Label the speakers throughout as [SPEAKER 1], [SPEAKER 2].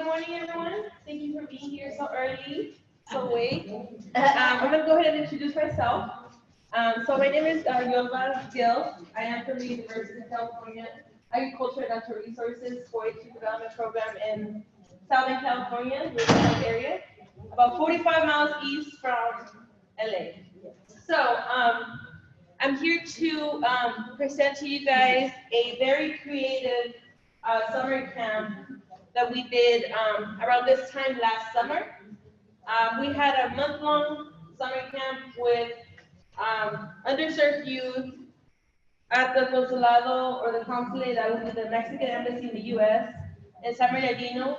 [SPEAKER 1] Good morning, everyone. Thank you for being here so early, so late. I'm going to go ahead and introduce myself. So my name is Fiorella. I am from the University of California Agriculture and Natural Resources 4-H Development Program in Southern California, Riverside area, about 45 miles east from LA. So I'm here to present to you guys a very creative summer camp that we did around this time last summer. We had a month-long summer camp with underserved youth at the consulado or the consulate, that would be the Mexican embassy in the U.S. in San Bernardino,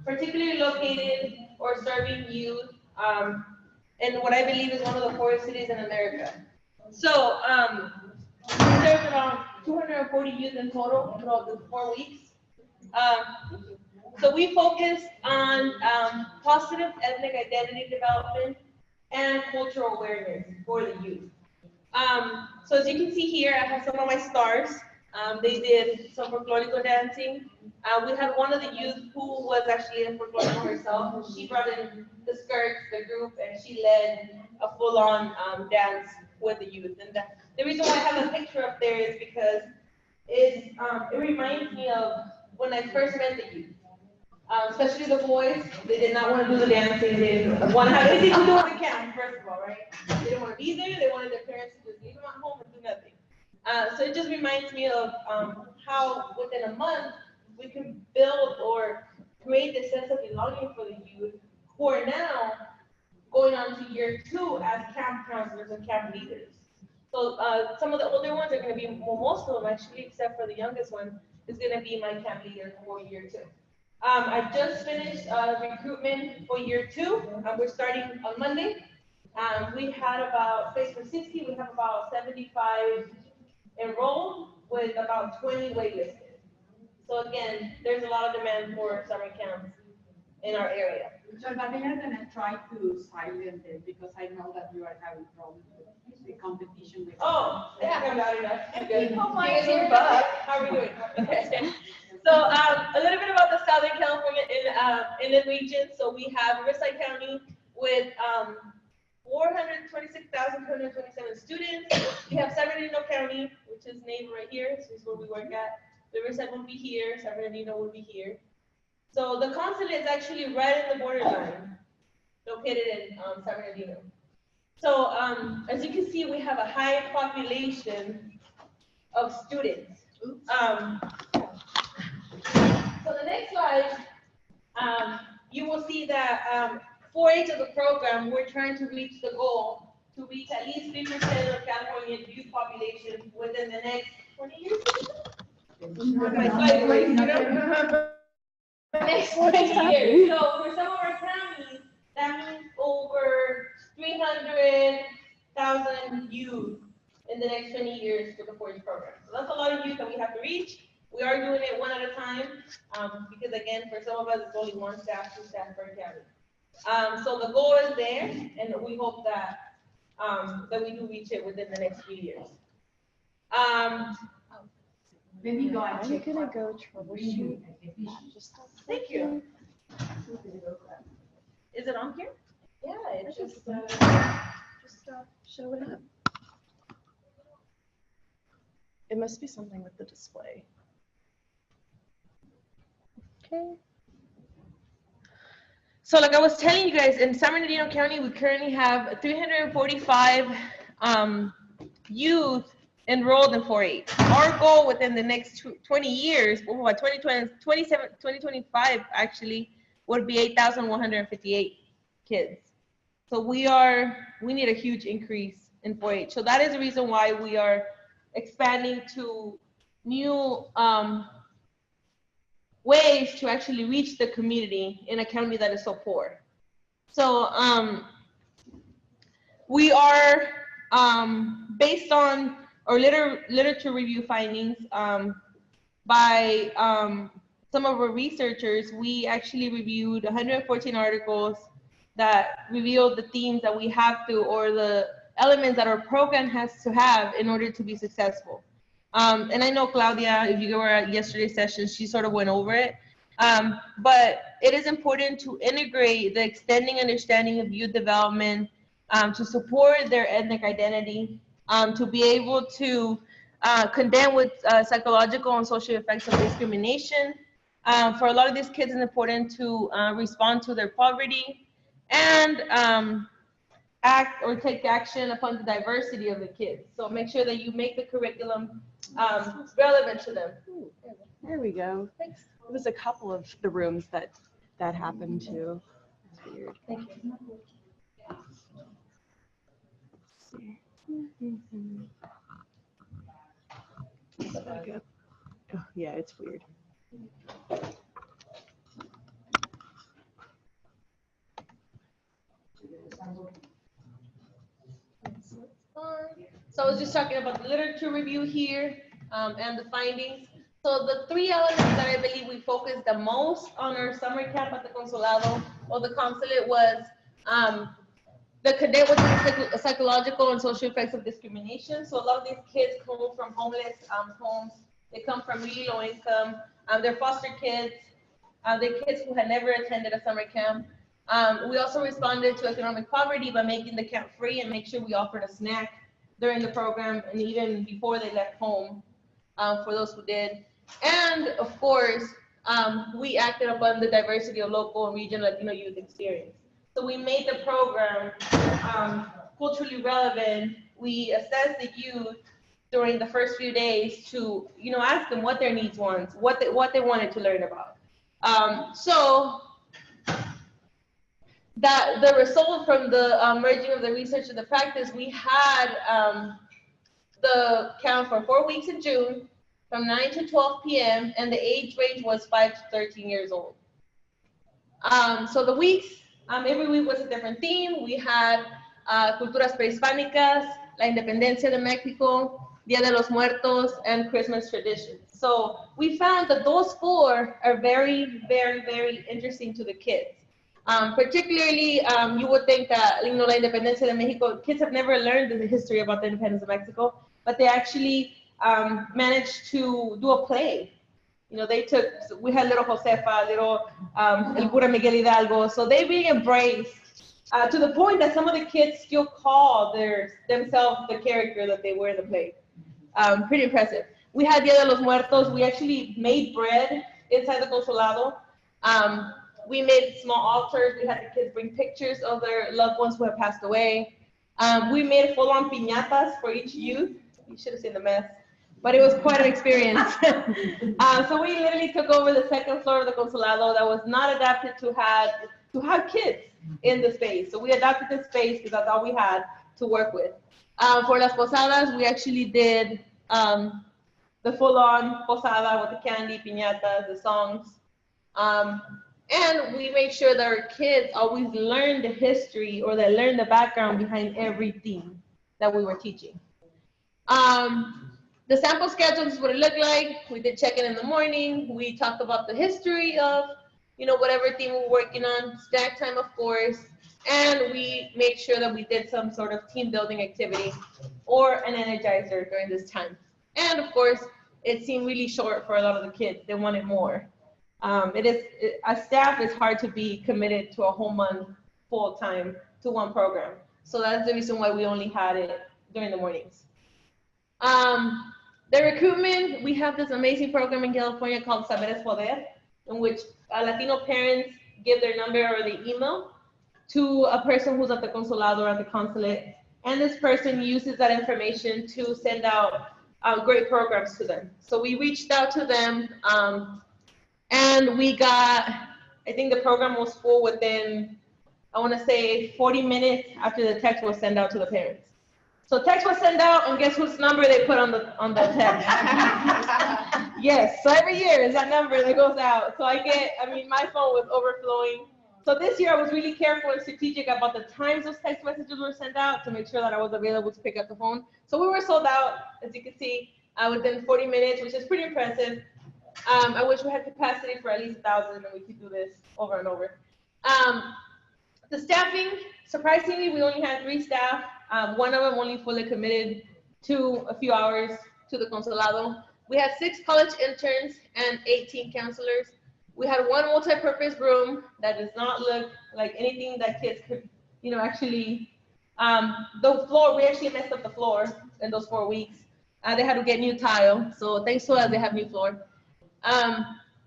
[SPEAKER 1] particularly located or serving youth in what I believe is one of the poorest cities in America. So we served around 240 youth in total throughout the 4 weeks. So we focused on positive ethnic identity development and cultural awareness for the youth. So as you can see here, I have some of my stars. They did some folklorico dancing. We had one of the youth who was actually in folklorico herself. She brought in the skirts, the group, and she led a full-on dance with the youth. And the reason why I have a picture up there is because it reminds me of when I first met the youth. Especially the boys, they did not want to do the dancing. They didn't want to have anything to do with the camp, first of all, right? They didn't want to be there. They wanted their parents to just leave them at home and do nothing. So it just reminds me of how within a month we can build or create this sense of belonging for the youth who are now going on to year 2 as camp counselors and camp leaders. So some of the older ones are going to be, well, most of them actually, except for the youngest one, is going to be my camp leader for year 2. I just finished recruitment for year 2. We're starting on Monday. We had about, space for 60, we have about 75 enrolled with about 20 waitlisted. So again, there's a lot of demand for summer camps in our area.
[SPEAKER 2] So but they are going to try to silence it because I know that you are having problems with the competition. With
[SPEAKER 1] Yeah, I'm not enough. Good. How are we doing? Okay. So a little bit about the Southern California in the region. So we have Riverside County with 426,227 students. We have San Bernardino County, which is named right here. This is where we work at. Riverside will be here. San Bernardino will be here. So the consulate is actually right in the borderline, located in San Bernardino. So as you can see, we have a high population of students. So the next slide, you will see that 4-H of the program, we're trying to reach the goal to reach at least 3% of California youth population within the next 20 years. Next 20 years. So for some of our counties, that means over 300,000 youth in the next 20 years for the 4-H program. So that's a lot of youth that we have to reach. We are doing it one at a time because, again, for some of us, it's only 1 staff, 2 staff per county. So the goal is there, and we hope that that we do reach it within the next few years.
[SPEAKER 2] Maybe go and
[SPEAKER 3] I'm
[SPEAKER 2] check.
[SPEAKER 3] gonna go troubleshoot.
[SPEAKER 1] Thank you. Is it on here? Yeah, it's just
[SPEAKER 3] Show it up. It must be something with the display. Okay.
[SPEAKER 1] So like I was telling you guys, in San Bernardino County, we currently have 345 youth enrolled in 4-H. Our goal within the next 20 years, well, 2025 actually, would be 8,158 kids. So we need a huge increase in 4-H. So that is the reason why we are expanding to new ways to actually reach the community in a county that is so poor. So we are, based on our literature review findings by some of our researchers, we actually reviewed 114 articles that revealed the themes that we have to, or the elements that our program has to have in order to be successful. And I know Claudia, if you were at yesterday's session, she sort of went over it. But it is important to integrate the extending understanding of youth development to support their ethnic identity, to be able to contend with psychological and social effects of discrimination. For a lot of these kids, it's important to respond to their poverty and act or take action upon the diversity of the kids. So make sure that you make the curriculum relevant to them.
[SPEAKER 3] Ooh, there we go. Thanks. It was a couple of the rooms that happened to. It's weird.
[SPEAKER 1] Thank you.
[SPEAKER 3] Okay. Oh, yeah, it's weird.
[SPEAKER 1] So I was just talking about the literature review here and the findings. So the three elements that I believe we focused the most on our summer camp at the Consulado or the consulate was the connect with the psychological and social effects of discrimination. So a lot of these kids come from homeless homes. They come from really low income. They're foster kids. They're kids who had never attended a summer camp. We also responded to economic poverty by making the camp free and make sure we offered a snack during the program and even before they left home for those who did. And of course, we acted upon the diversity of local and regional Latino youth experience. So we made the program culturally relevant. We assessed the youth during the first few days to, ask them what their needs were, what they wanted to learn about. So that the result from the merging of the research and the practice, we had the camp for 4 weeks in June from 9 to 12 p.m. and the age range was 5 to 13 years old. So the weeks, every week was a different theme. We had Culturas Prehispánicas, La Independencia de Mexico, Dia de los Muertos, and Christmas traditions. So we found that those four are very, very, very interesting to the kids. Particularly, you would think that, La Independencia de Mexico, kids have never learned the history about the independence of Mexico, but they actually managed to do a play. We had little Josefa, little El Cura Miguel Hidalgo, so they really embraced to the point that some of the kids still call themselves the character that they were in the play. Pretty impressive. We had Dia de los Muertos. We actually made bread inside the Consulado. We made small altars. We had the kids bring pictures of their loved ones who have passed away. We made full-on piñatas for each youth. You should have seen the mess, but it was quite an experience. So we literally took over the second floor of the Consulado that was not adapted to have kids in the space. So we adapted the space because that's all we had to work with. For las posadas, we actually did the full-on posada with the candy, piñatas, the songs. And we made sure that our kids always learned the history or they learned the background behind every theme that we were teaching. The sample schedule is what it looked like. We did check-in in the morning. We talked about the history of, whatever theme we're working on, snack time, of course, and we made sure that we did some sort of team building activity or an energizer during this time. And of course, it seemed really short for a lot of the kids. They wanted more. As staff, it's hard to be committed to a whole month full time to one program. So that's the reason why we only had it during the mornings. The recruitment, we have this amazing program in California called Saber Poder, in which Latino parents give their number or the email to a person who's at the consulado or at the consulate. And this person uses that information to send out great programs to them. So we reached out to them and we got, I think the program was full within, I want to say 40 minutes after the text was sent out to the parents. So text was sent out, and guess whose number they put on the text? Yes, so every year is that number that goes out. So my phone was overflowing. So this year I was really careful and strategic about the times those text messages were sent out to make sure that I was available to pick up the phone. So we were sold out, as you can see, within 40 minutes, which is pretty impressive. I wish we had capacity for at least 1,000 and we could do this over and over. The staffing, surprisingly, we only had 3 staff. One of them only fully committed to a few hours to the consulado. We had 6 college interns and 18 counselors. We had one multi-purpose room that does not look like anything that kids could, actually, the floor, we actually messed up the floor in those 4 weeks. They had to get new tile, so thanks to us, they have new floor.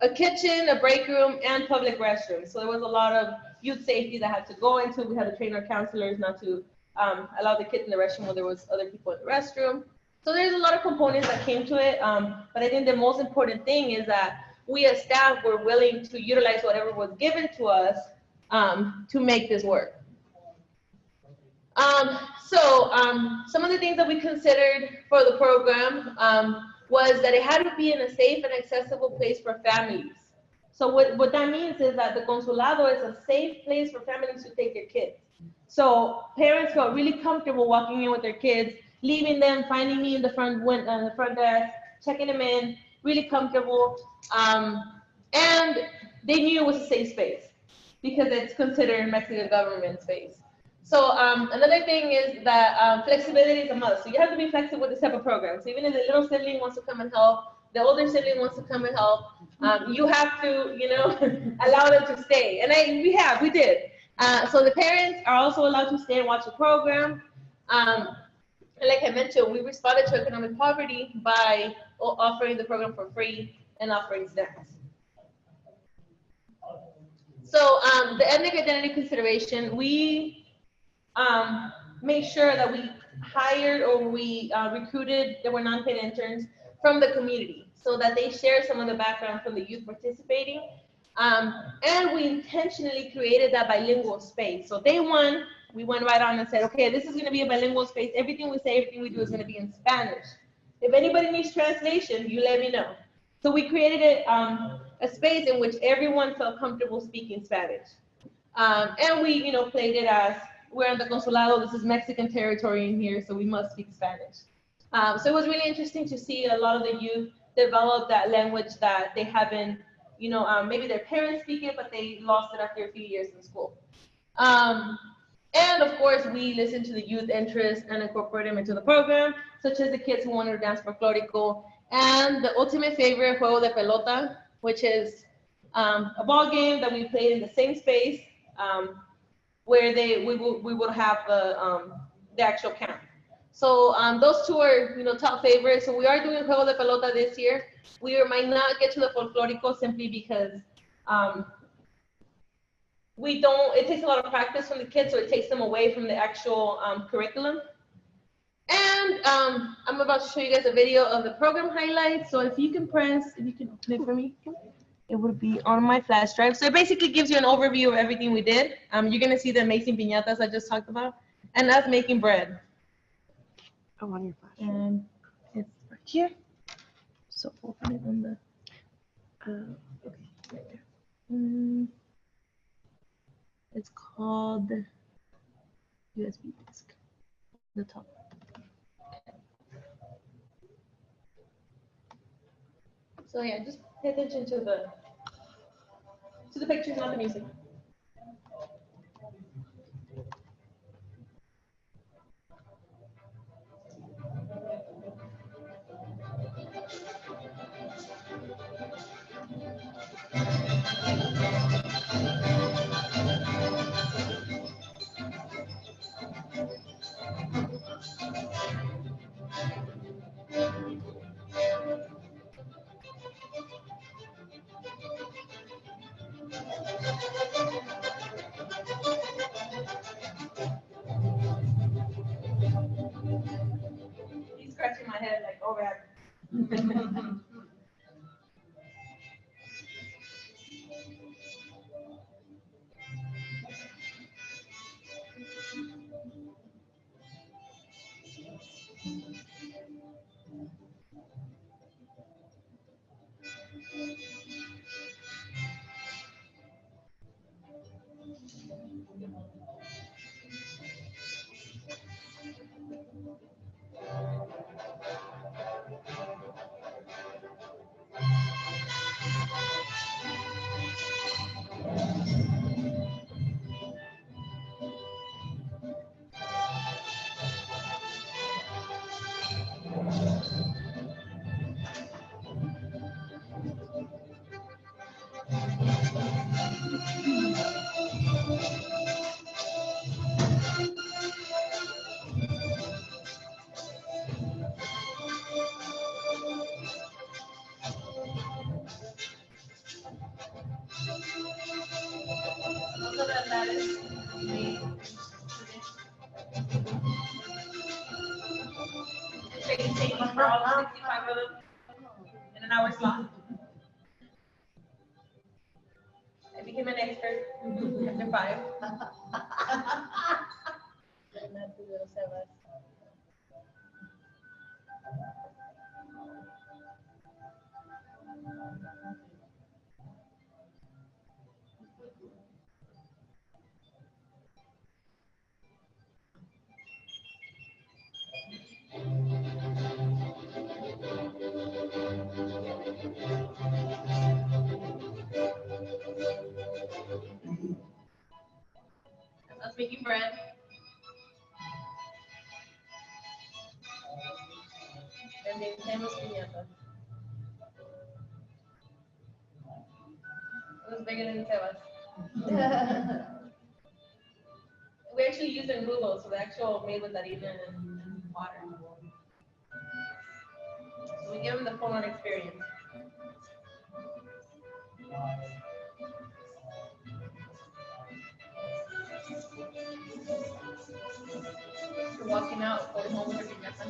[SPEAKER 1] A kitchen, a break room, and public restrooms. So there was a lot of youth safety that had to go into. We had to train our counselors not to allow the kids in the restroom when there was other people in the restroom. So there's a lot of components that came to it, but I think the most important thing is that we as staff were willing to utilize whatever was given to us to make this work. Some of the things that we considered for the program was that it had to be in a safe and accessible place for families. So what that means is that the consulado is a safe place for families to take their kids. So parents felt really comfortable walking in with their kids, leaving them, finding me in the front desk, checking them in, really comfortable. And they knew it was a safe space because it's considered Mexican government space. So another thing is that flexibility is a must. So you have to be flexible with this type of program. So even if the little sibling wants to come and help, the older sibling wants to come and help, you have to, allow them to stay. And we did. So the parents are also allowed to stay and watch the program. And like I mentioned, we responded to economic poverty by offering the program for free and offering snacks. So the ethnic identity consideration, we made sure that we hired or we recruited, there were non-paid interns from the community so that they share some of the background from the youth participating. And we intentionally created that bilingual space. So day one, we went right on and said, okay, this is going to be a bilingual space. Everything we say, everything we do is going to be in Spanish. If anybody needs translation, you let me know. So we created a space in which everyone felt comfortable speaking Spanish. And we, played it as, we're in the consulado, this is Mexican territory in here, so we must speak Spanish. So it was really interesting to see a lot of the youth develop that language that they haven't, maybe their parents speak it, but they lost it after a few years in school. And of course, we listened to the youth interests and incorporated them into the program, such as the kids who wanted to dance folklorico, and the ultimate favorite, Juego de Pelota, which is a ball game that we played in the same space, where we would have the actual camp. So those two are top favorites. So we are doing Juego de Pelota this year. We might not get to the folklorico simply because it takes a lot of practice from the kids, so it takes them away from the actual curriculum. And I'm about to show you guys a video of the program highlights. So if you can open it for me. It would be on my flash drive. So it basically gives you an overview of everything we did. You're gonna see the amazing piñatas I just talked about, and us making bread.
[SPEAKER 3] Oh, on your flash.
[SPEAKER 1] And it's right here. So open it on the, okay, right there. It's called USB disk, the top. So yeah, just pay attention to the pictures, not the music. He's scratching my head like, oh, man. Take one for all 65 of them in an hour slot. I became an expert after 5. I was making bread. And then tenemos piñatas. It was bigger than Sebas. We actually used in Google, so the actual made with harina and water. So we give them the full-on experience. We're walking out, going home with our piñata.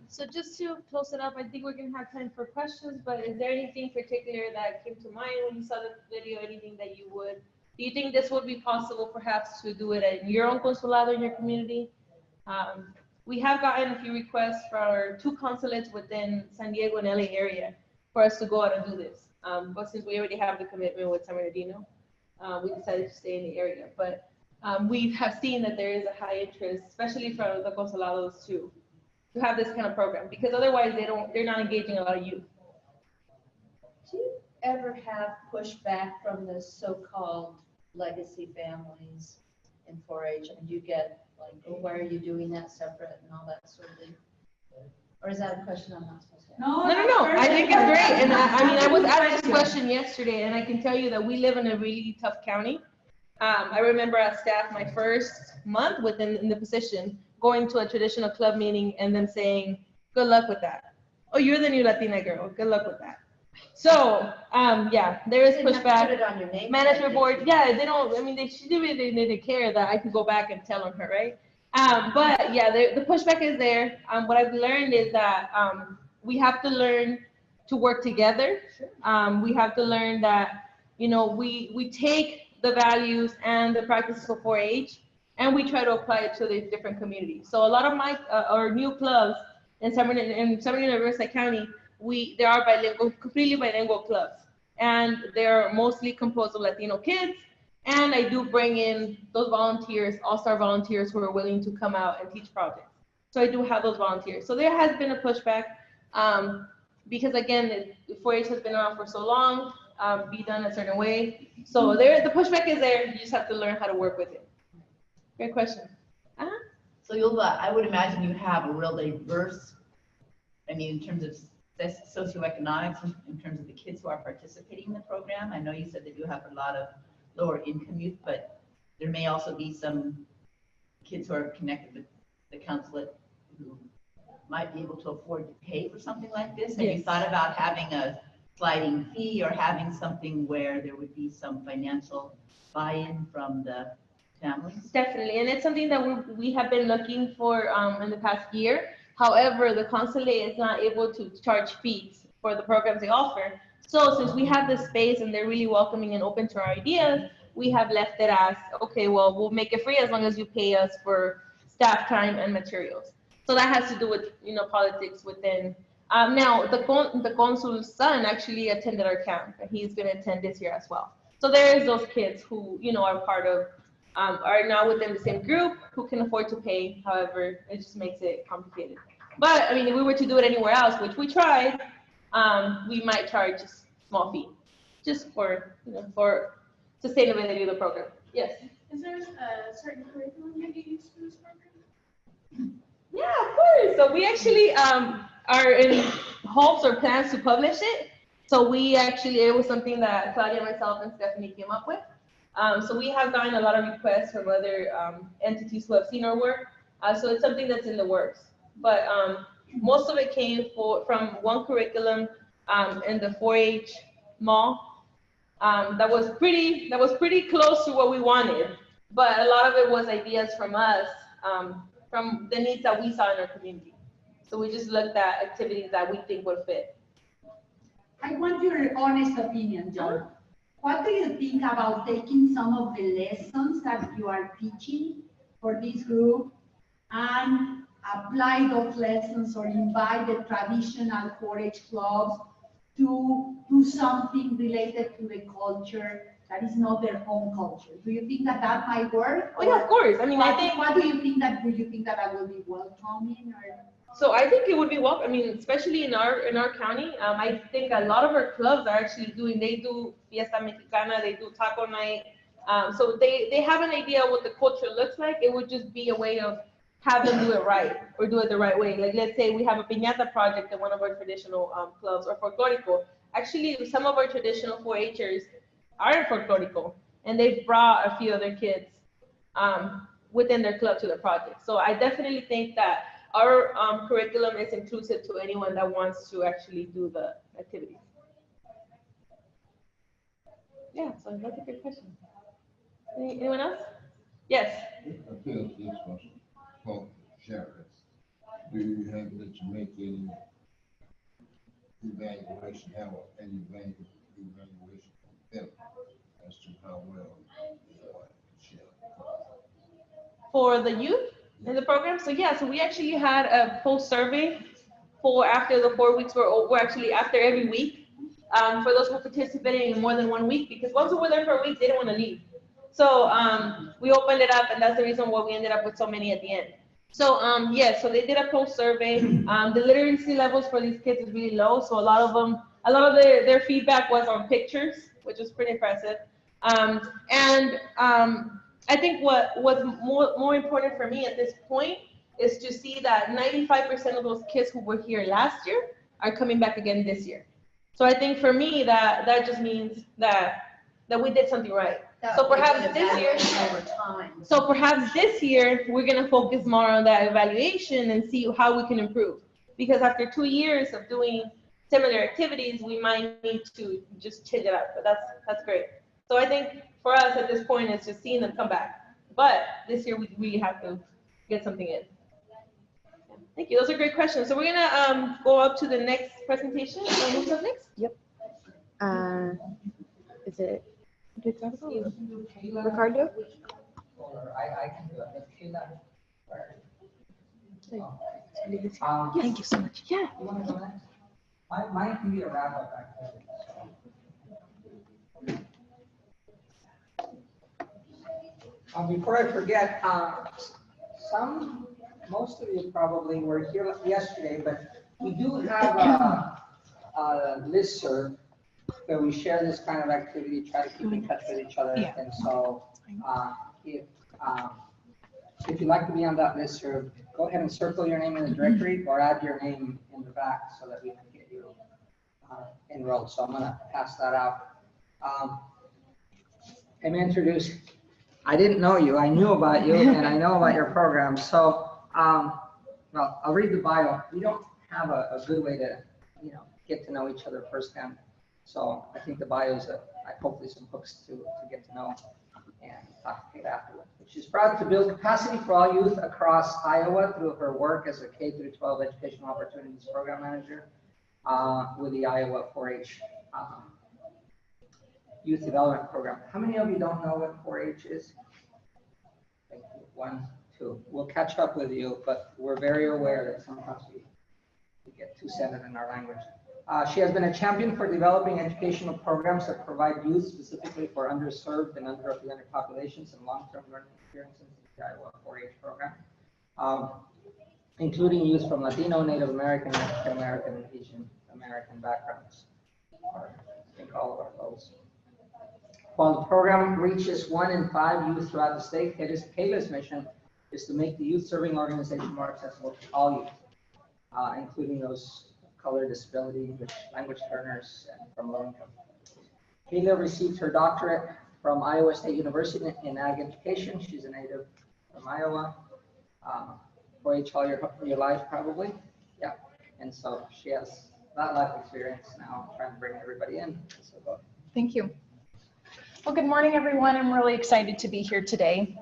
[SPEAKER 1] So just to close it up, I think we're gonna have time for questions, but is there anything particular that came to mind when you saw the video, anything that do you think this would be possible perhaps to do it at your own consulado in your community? We have gotten a few requests for our 2 consulates within San Diego and LA area for us to go out and do this. But since we already have the commitment with San Bernardino, we decided to stay in the area. But we have seen that there is a high interest, especially for the consulados to have this kind of program, because otherwise they're not engaging a lot of youth.
[SPEAKER 4] Do you ever have pushback from the so-called legacy families in 4-H? And do you get like, oh, why are you doing that separate and all that sort of thing? Or is that a question I'm not supposed to ask?
[SPEAKER 1] No. I think it's great. And I was asked this question yesterday, and I can tell you that we live in a really tough county. I remember as staff, my first month in the position, going to a traditional club meeting and them saying, good luck with that. Oh, you're the new Latina girl. Good luck with that. So, yeah, there is pushback.
[SPEAKER 4] Put it on your name.
[SPEAKER 1] Management board, yeah, they don't, I mean, they didn't care that I could go back and tell on her, right? But yeah, the pushback is there. What I've learned is that we have to learn to work together. We have to learn that, we take the values and the practices of 4-H, and we try to apply it to the different communities. So a lot of my our new clubs in San Bernardino Riverside County, there are completely bilingual clubs, and they're mostly composed of Latino kids. And I do bring in those volunteers, all-star volunteers who are willing to come out and teach projects. So I do have those volunteers. So there has been a pushback because again, 4-H has been around for so long, be done a certain way. So the pushback is there. You just have to learn how to work with it. Great question.
[SPEAKER 5] So Yulva, I would imagine you have a real diverse, in terms of socioeconomics, in terms of the kids who are participating in the program. I know you said that you have a lot of lower income youth, but there may also be some kids who are connected with the consulate who might be able to afford to pay for something like this. Have you thought about having a sliding fee or having something where there would be some financial buy-in from the families?
[SPEAKER 1] Definitely, and it's something that we have been looking for in the past year. However, the consulate is not able to charge fees for the programs they offer. So since we have the space and they're really welcoming and open to our ideas, we have left it as, okay, well, we'll make it free as long as you pay us for staff time and materials. So that has to do with, politics within. Now, the consul's son actually attended our camp, and he's going to attend this year as well. So there is those kids who, are part of are now within the same group who can afford to pay. However, it just makes it complicated. But I mean, if we were to do it anywhere else, which we tried, we might charge a small fee, just for for sustainability of the program. Yes.
[SPEAKER 2] Is there a certain curriculum that you use for this program?
[SPEAKER 1] Yeah, of course. So we actually are in hopes or plans to publish it. So we actually, it was something that Claudia, myself, and Stephanie came up with. So we have gotten a lot of requests from other entities who have seen our work. So it's something that's in the works. But most of it came from one curriculum in the 4-H mall. That was pretty close to what we wanted. But a lot of it was ideas from us, from the needs that we saw in our community. So we just looked at activities that we think would fit.
[SPEAKER 6] I want your honest opinion, John. What do you think about taking some of the lessons that you are teaching for this group and apply those lessons or invite the traditional 4-H clubs to do something related to the culture that is not their own culture? Do you think that that might work?
[SPEAKER 1] Oh yeah, of course. I mean, I think.
[SPEAKER 6] What do you think that that will be welcoming or?
[SPEAKER 1] So I think it would be welcome. I mean, especially in our county, I think a lot of our clubs are actually they do Fiesta Mexicana, they do taco night. So they have an idea what the culture looks like. It would just be a way of have them do it right or do it the right way. Like let's say we have a piñata project in one of our traditional clubs or folklorico. Actually, some of our traditional 4-Hers are in folklorico, and they've brought a few other kids within their club to the project. So I definitely think that our curriculum is inclusive to anyone that wants to actually do the activities. Yeah, so that's a good question. Anyone else? Yes.
[SPEAKER 7] I feel this was for Chavez. Do you have that you make any evaluation, have an evaluation from them as to how well
[SPEAKER 1] for the youth in the program? So yeah, so we actually had a post survey for after the 4 weeks we're actually after every week for those who participated in more than 1 week, because once we were there for a week, they didn't want to leave. So we opened it up, and that's the reason why we ended up with so many at the end. So yeah, so they did a post survey. The literacy levels for these kids is really low, so a lot of their feedback was on pictures, which was pretty impressive. I think what was more important for me at this point is to see that 95% of those kids who were here last year are coming back again this year. So I think for me that just means that we did something right. So perhaps this year,
[SPEAKER 4] over time.
[SPEAKER 1] so perhaps this year we're gonna focus more on that evaluation and see how we can improve. Because after 2 years of doing similar activities, we might need to just change it up. But that's great. So I think for us at this point, it's just seeing them come back. But this year we really have to get something in. Thank you. Those are great questions. So we're gonna go up to the next presentation. Who's up next?
[SPEAKER 3] Yep. Is it Ricardo?
[SPEAKER 8] Or I can do it. Cayla.
[SPEAKER 3] Thank you so much. Yeah.
[SPEAKER 8] You want to go next? Mine can be a wrap up activity. Before I forget, most of you probably were here yesterday, but we do have a listserv where we share this kind of activity, try to keep in touch with each other. Yeah. And so if you'd like to be on that listserv, go ahead and circle your name in the directory or add your name in the back so that we can get you enrolled. So I'm going to pass that out. I'm introduced. I didn't know you. I knew about you and I know about your program. So, well, I'll read the bio. We don't have a good way to, get to know each other firsthand. So I think the bio is hopefully some hooks to get to know and talk to Kate afterwards. She's proud to build capacity for all youth across Iowa through her work as a K-12 Educational Opportunities Program Manager with the Iowa 4-H Youth Development Program. How many of you don't know what 4-H is? Thank you. 1, 2. We'll catch up with you, but we're very aware that sometimes we get too centered in our language. She has been a champion for developing educational programs that provide youth specifically for underserved and underrepresented populations and long-term learning experiences in the Iowa 4-H program, including youth from Latino, Native American, African American, and Asian American backgrounds. I think all of our folks. While the program reaches 1 in 5 youth throughout the state, Cayla's mission is to make the youth-serving organization more accessible to all youth, including those of color, disability, English language learners, and from low income. Cayla received her doctorate from Iowa State University in ag education. She's a native from Iowa. 4-H all your life, probably. Yeah. And so she has that life experience now, trying to bring everybody in. So go.
[SPEAKER 9] Thank you. Well, good morning, everyone. I'm really excited to be here today.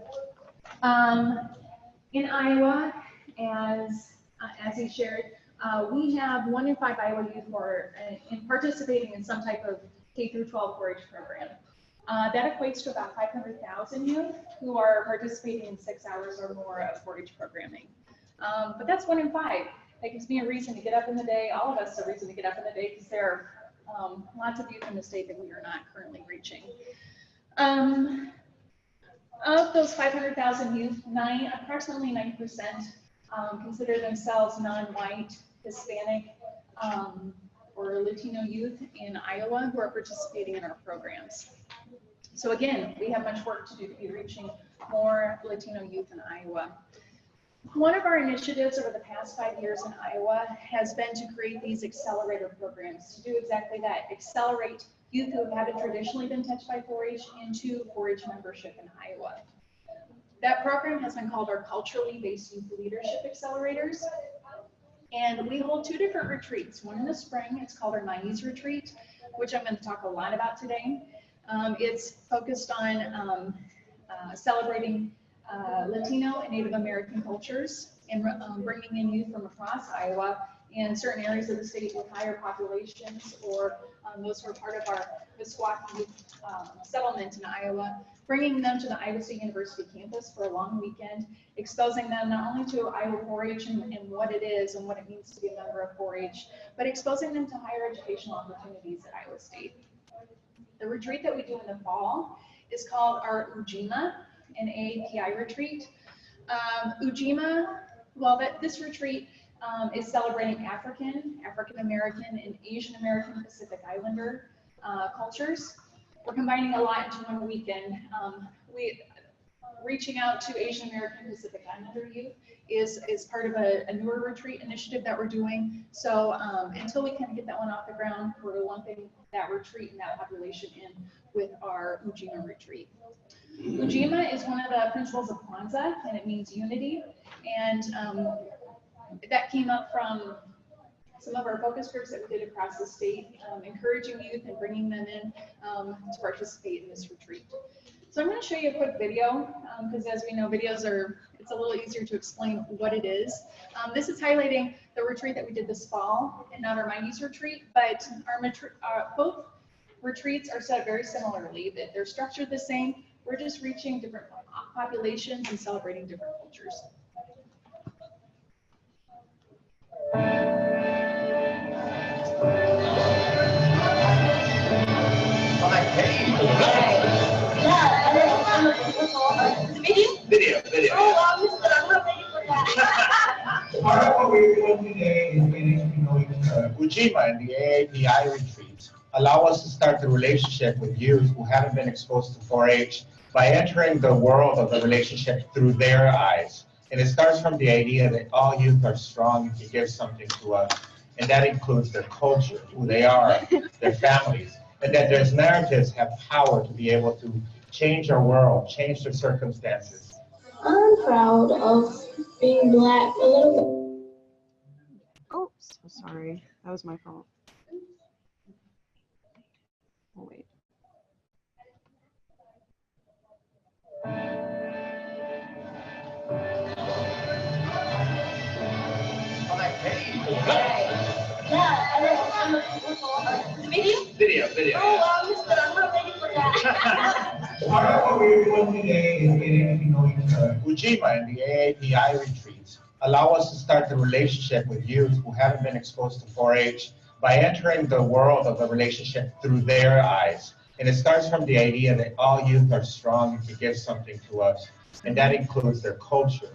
[SPEAKER 9] In Iowa, as he shared, we have 1 in 5 Iowa youth who are participating in some type of K through 12 4-H program. That equates to about 500,000 youth who are participating in 6 hours or more of 4-H programming. But that's 1 in 5. That gives me a reason to get up in the day, all of us a reason to get up in the day, because there are lots of youth in the state that we are not currently reaching. Of those 500,000 youth, approximately 90% consider themselves non-white, Hispanic, or Latino youth in Iowa who are participating in our programs. So again, we have much work to do to be reaching more Latino youth in Iowa. One of our initiatives over the past 5 years in Iowa has been to create these accelerator programs to do exactly that, accelerate youth who haven't traditionally been touched by 4-H into 4-H membership in Iowa. That program has been called our Culturally Based Youth Leadership Accelerators. And we hold 2 different retreats. One in the spring, it's called our Maize retreat, which I'm going to talk a lot about today. It's focused on celebrating Latino and Native American cultures and bringing in youth from across Iowa in certain areas of the state with higher populations, or those who are part of our Meskwaki settlement in Iowa, bringing them to the Iowa State University campus for a long weekend, exposing them not only to Iowa 4-H and what it is and what it means to be a member of 4-H, but exposing them to higher educational opportunities at Iowa State. The retreat that we do in the fall is called our Ujima, an AAPI retreat. Ujima, this retreat is celebrating African American, and Asian American Pacific Islander cultures. We're combining a lot into one weekend. Reaching out to Asian American Pacific Islander youth is part of a newer retreat initiative that we're doing. So until we kind of get that one off the ground, we're lumping that retreat and that population in with our Ujima retreat. Ujima is one of the principles of Kwanzaa, and it means unity. And that came up from some of our focus groups that we did across the state, encouraging youth and bringing them in to participate in this retreat. So I'm going to show you a quick video, because as we know, it's a little easier to explain what it is. This is highlighting the retreat that we did this fall, and not our Maize retreat, but both retreats are set up very similarly. They're structured the same. We're just reaching different populations and celebrating different cultures.
[SPEAKER 10] Video. Part of what we're doing today is getting to know each other. Ujima and the AAPI retreats allow us to start the relationship with youth who haven't been exposed to 4-H by entering the world of the relationship through their eyes. And it starts from the idea that all youth are strong and can give something to us. And that includes their culture, who they are, their families, and that their narratives have power to be able to change our world, change their circumstances.
[SPEAKER 11] I'm proud of being Black a little bit.
[SPEAKER 3] Oh, so sorry. That was my fault. Oh, wait.
[SPEAKER 10] Video. Part of what we're doing today is getting to know each other. Ujima and the AAPI retreats allow us to start the relationship with youth who haven't been exposed to 4-H by entering the world of the relationship through their eyes. And it starts from the idea that all youth are strong and can give something to us. And that includes their culture.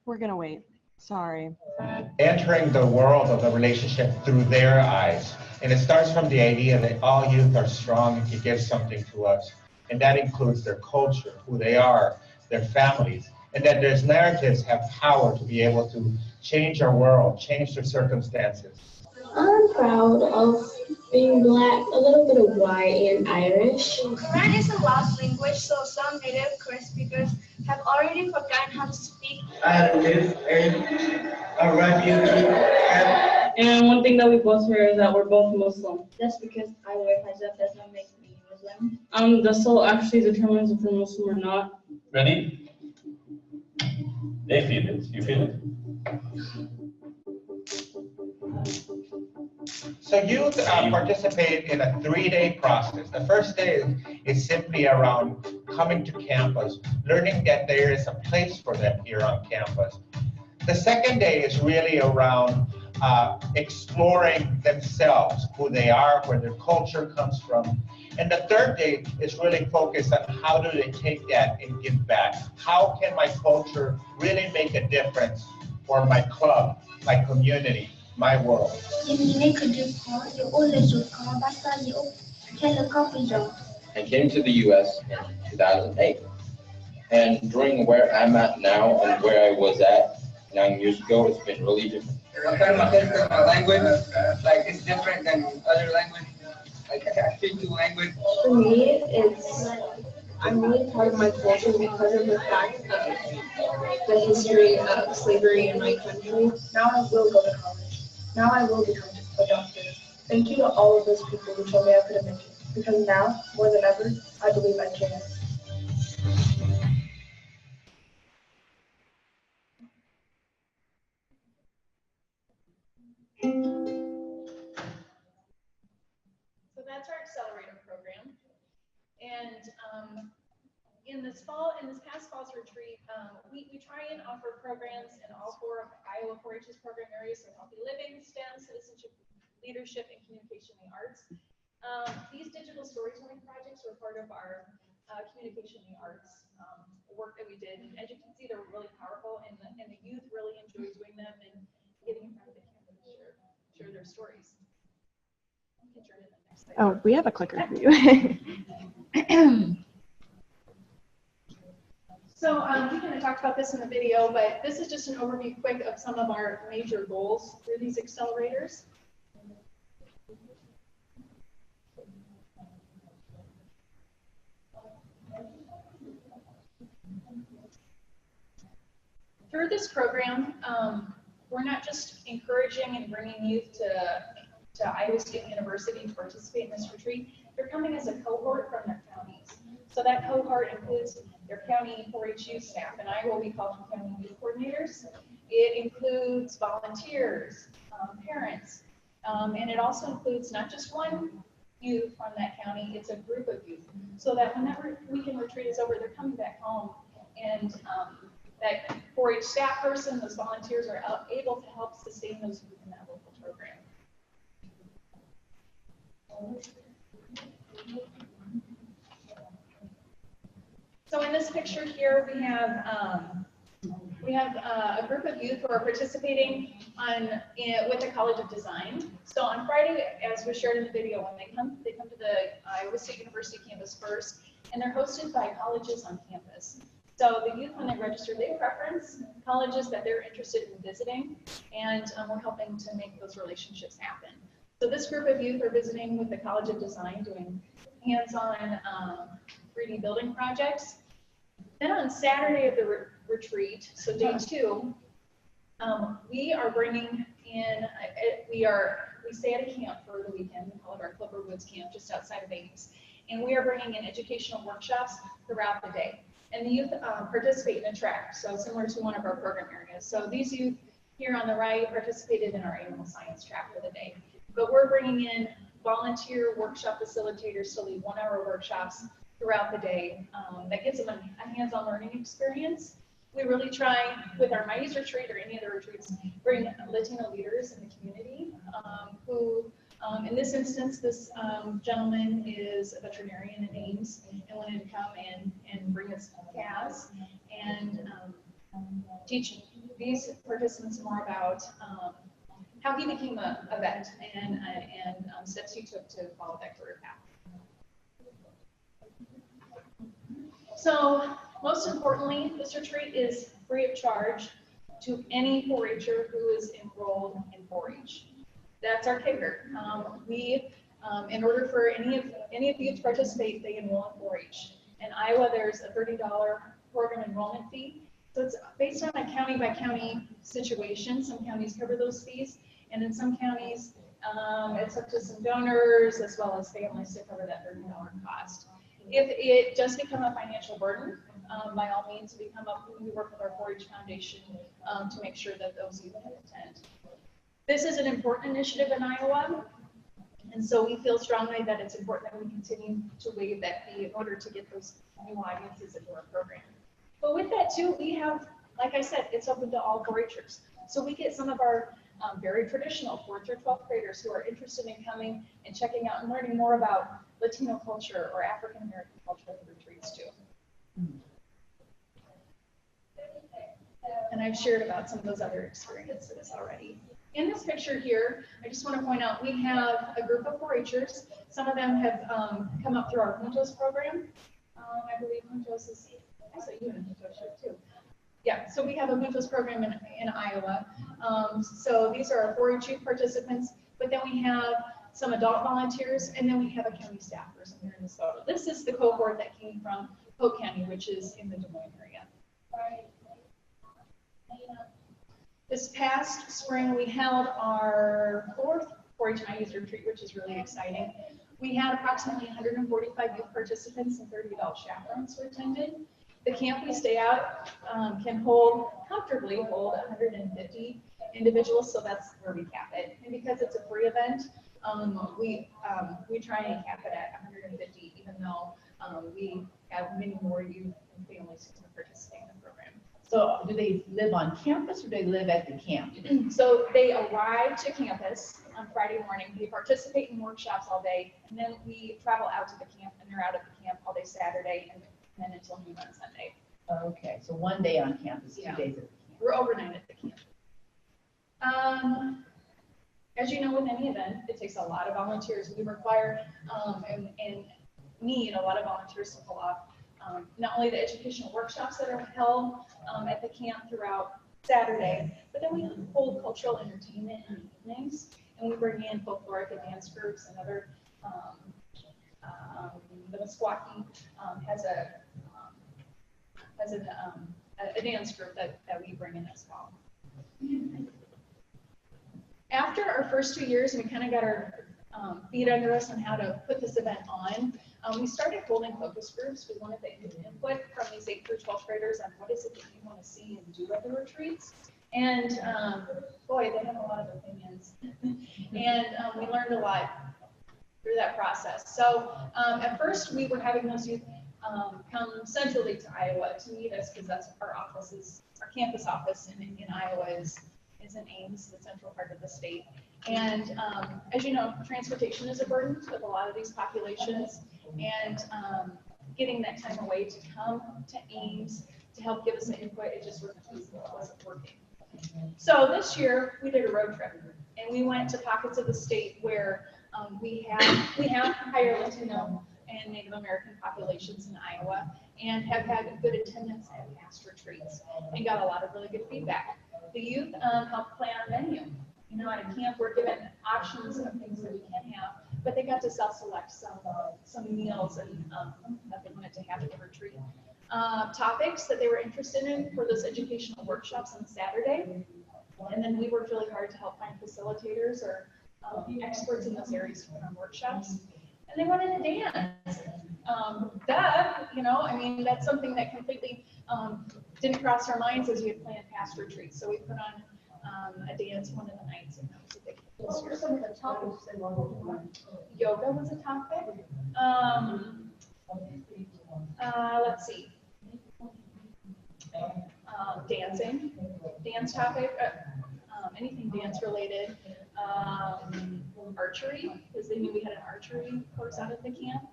[SPEAKER 3] We're gonna wait. Sorry.
[SPEAKER 10] Entering the world of the relationship through their eyes. And it starts from the idea that all youth are strong and can give something to us. And that includes their culture, who they are, their families, and that their narratives have power to be able to change our world, change their circumstances.
[SPEAKER 11] I'm proud of being Black, a little bit of white and Irish.
[SPEAKER 12] Quran is a lost language, so some native Quran speakers have already forgotten how to speak.
[SPEAKER 13] I live in a refugee camp.
[SPEAKER 14] And one thing that we both share is that we're both Muslim.
[SPEAKER 12] Just because I wear hijab does not make me Muslim.
[SPEAKER 14] The soul actually determines if we're Muslim or not.
[SPEAKER 15] Ready? They feel it. You feel it?
[SPEAKER 10] So youth participate in a 3-day process. The first day is simply around coming to campus, learning that there is a place for them here on campus. The second day is really around exploring themselves, who they are, where their culture comes from. And the third day is really focused on how do they take that and give back. How can my culture really make a difference for my club, my community, my world?
[SPEAKER 11] I
[SPEAKER 16] came to the U.S. in 2008. And during where I'm at now and where I was at 9 years ago, it's been really different.
[SPEAKER 8] Language, like it's different than other language. Like I speak two language.
[SPEAKER 17] For me, I'm really proud of my culture because of the fact of the history of slavery in my country. Now I will go to college. Now I will become a doctor. Thank you to all of those people who told me I could have made it. Because now, more than ever, I believe I can.
[SPEAKER 9] So that's our Accelerator program. And in this past fall's retreat, we try and offer programs in all 4 of Iowa 4-H's program areas, so healthy living, STEM, citizenship, leadership, and communication in the arts. These digital storytelling projects were part of our communication in the arts work that we did. And as you can see, they're really powerful, and the youth really enjoy doing them and getting in front of the camera to share their stories. You can turn it to the next slide.
[SPEAKER 3] Oh, we have a clicker for you.
[SPEAKER 9] So we kind of talked about this in the video, but this is just an overview quick of some of our major goals through these accelerators. Through this program, we're not just encouraging and bringing youth to Iowa State University to participate in this retreat. They're coming as a cohort from their counties. So that cohort includes their county 4-H youth staff, and I will be called county youth coordinators. It includes volunteers, parents, and it also includes not just one youth from that county, it's a group of youth. So that whenever weekend retreat is over, they're coming back home, and that 4-H staff person, those volunteers are able to help sustain those youth in that local program. So in this picture here, we have a group of youth who are participating with the College of Design. So on Friday, as was shared in the video, when they come to the Iowa State University campus first, and they're hosted by colleges on campus. So the youth, when they register, they preference colleges that they're interested in visiting, and we're helping to make those relationships happen. So this group of youth are visiting with the College of Design, doing hands-on 3D building projects. Then on Saturday of the retreat, so day 2, we are bringing in, we stay at a camp for the weekend. We call it our Clipper Woods camp just outside of Maize. And we are bringing in educational workshops throughout the day. And the youth participate in a track, so similar to one of our program areas. So these youth here on the right participated in our animal science track for the day. But we're bringing in volunteer workshop facilitators to lead 1-hour workshops throughout the day. That gives them a hands-on learning experience. We really try with our Maize retreat or any other retreats, bring Latino leaders in the community who, in this instance, this gentleman is a veterinarian in Ames and wanted to come and bring us calves and teach these participants more about how he became a vet and steps he took to follow that career path. So most importantly, this retreat is free of charge to any 4-H'er who is enrolled in 4-H. That's our kicker. In order for any of you to participate, they enroll in 4-H. In Iowa, there's a $30 program enrollment fee. So it's based on a county by county situation. Some counties cover those fees, and in some counties, it's up to some donors as well as families to cover that $30 cost. If it does become a financial burden, by all means, we work with our 4-H Foundation to make sure that those youth can attend. This is an important initiative in Iowa, and so we feel strongly that it's important that we continue to waive that fee in order to get those new audiences into our program. But with that too, we have, like I said, it's open to all 4-H'ers. So we get some of our very traditional 4th through 12th graders who are interested in coming and checking out and learning more about Latino culture or African American culture at the retreats too. And I've shared about some of those other experiences already. In this picture here, I just want to point out we have a group of 4-H'ers. Some of them have come up through our Juntos program. I believe Juntos is, I saw you in a Juntos shirt too. Yeah, so we have a Juntos program in Iowa. So these are our 4-H youth participants, but then we have some adult volunteers, and then we have a county staff person here in this photo. This is the cohort that came from Polk County, which is in the Des Moines area. This past spring, we held our 4th 4-H Maize retreat, which is really exciting. We had approximately 145 youth participants and 30 adult chaperones who attended. The camp we stay at can comfortably hold 150 individuals, so that's where we cap it. And because it's a free event, we try and cap it at 150, even though we have many more youth and families who can participate in the program.
[SPEAKER 5] So do they live on campus or do they live at the camp?
[SPEAKER 9] So they arrive to campus on Friday morning. We participate in workshops all day, and then we travel out to the camp, and they're out at the camp all day Saturday and then until noon on Sunday.
[SPEAKER 5] Okay, so one day on campus, 2 days at the camp.
[SPEAKER 9] We're overnight at the camp. As you know, with any event, it takes a lot of volunteers. We require and need a lot of volunteers to pull off not only the educational workshops that are held at the camp throughout Saturday, but then we hold cultural entertainment in the evenings, and we bring in folkloric and dance groups and other. The Meskwaki has a dance group that we bring in as well. After our first 2 years, we kind of got our feet under us on how to put this event on. We started holding focus groups. We wanted the input from these 8th through 12th graders on what is it that you want to see and do at the retreats. And boy, they have a lot of opinions. And we learned a lot through that process. So at first, we were having those youth come centrally to Iowa to meet us, because that's our campus office in Iowa is in Ames, the central part of the state. And as you know, transportation is a burden with a lot of these populations, and getting that time away to come to Ames to help give us the input, it just wasn't feasible, it wasn't working. So this year, we did a road trip, and we went to pockets of the state where we have higher Latino and Native American populations in Iowa, and have had good attendance at past retreats, and got a lot of really good feedback. The youth helped plan our menu. You know, at a camp, we're given options of things that we can have, but they got to self-select some meals and that they wanted to have at the retreat. Topics that they were interested in for those educational workshops on Saturday, and then we worked really hard to help find facilitators or experts in those areas to put on workshops. And they wanted to dance. You know, I mean, that's something that completely didn't cross our minds as we had planned past retreats. So we put on a dance one of the nights, and that was a big deal.
[SPEAKER 4] What were some of the topics they wanted to learn?
[SPEAKER 9] Yoga was a topic. Let's see. dancing, dance topic, anything dance related, archery, because they knew we had an archery course out at the camp.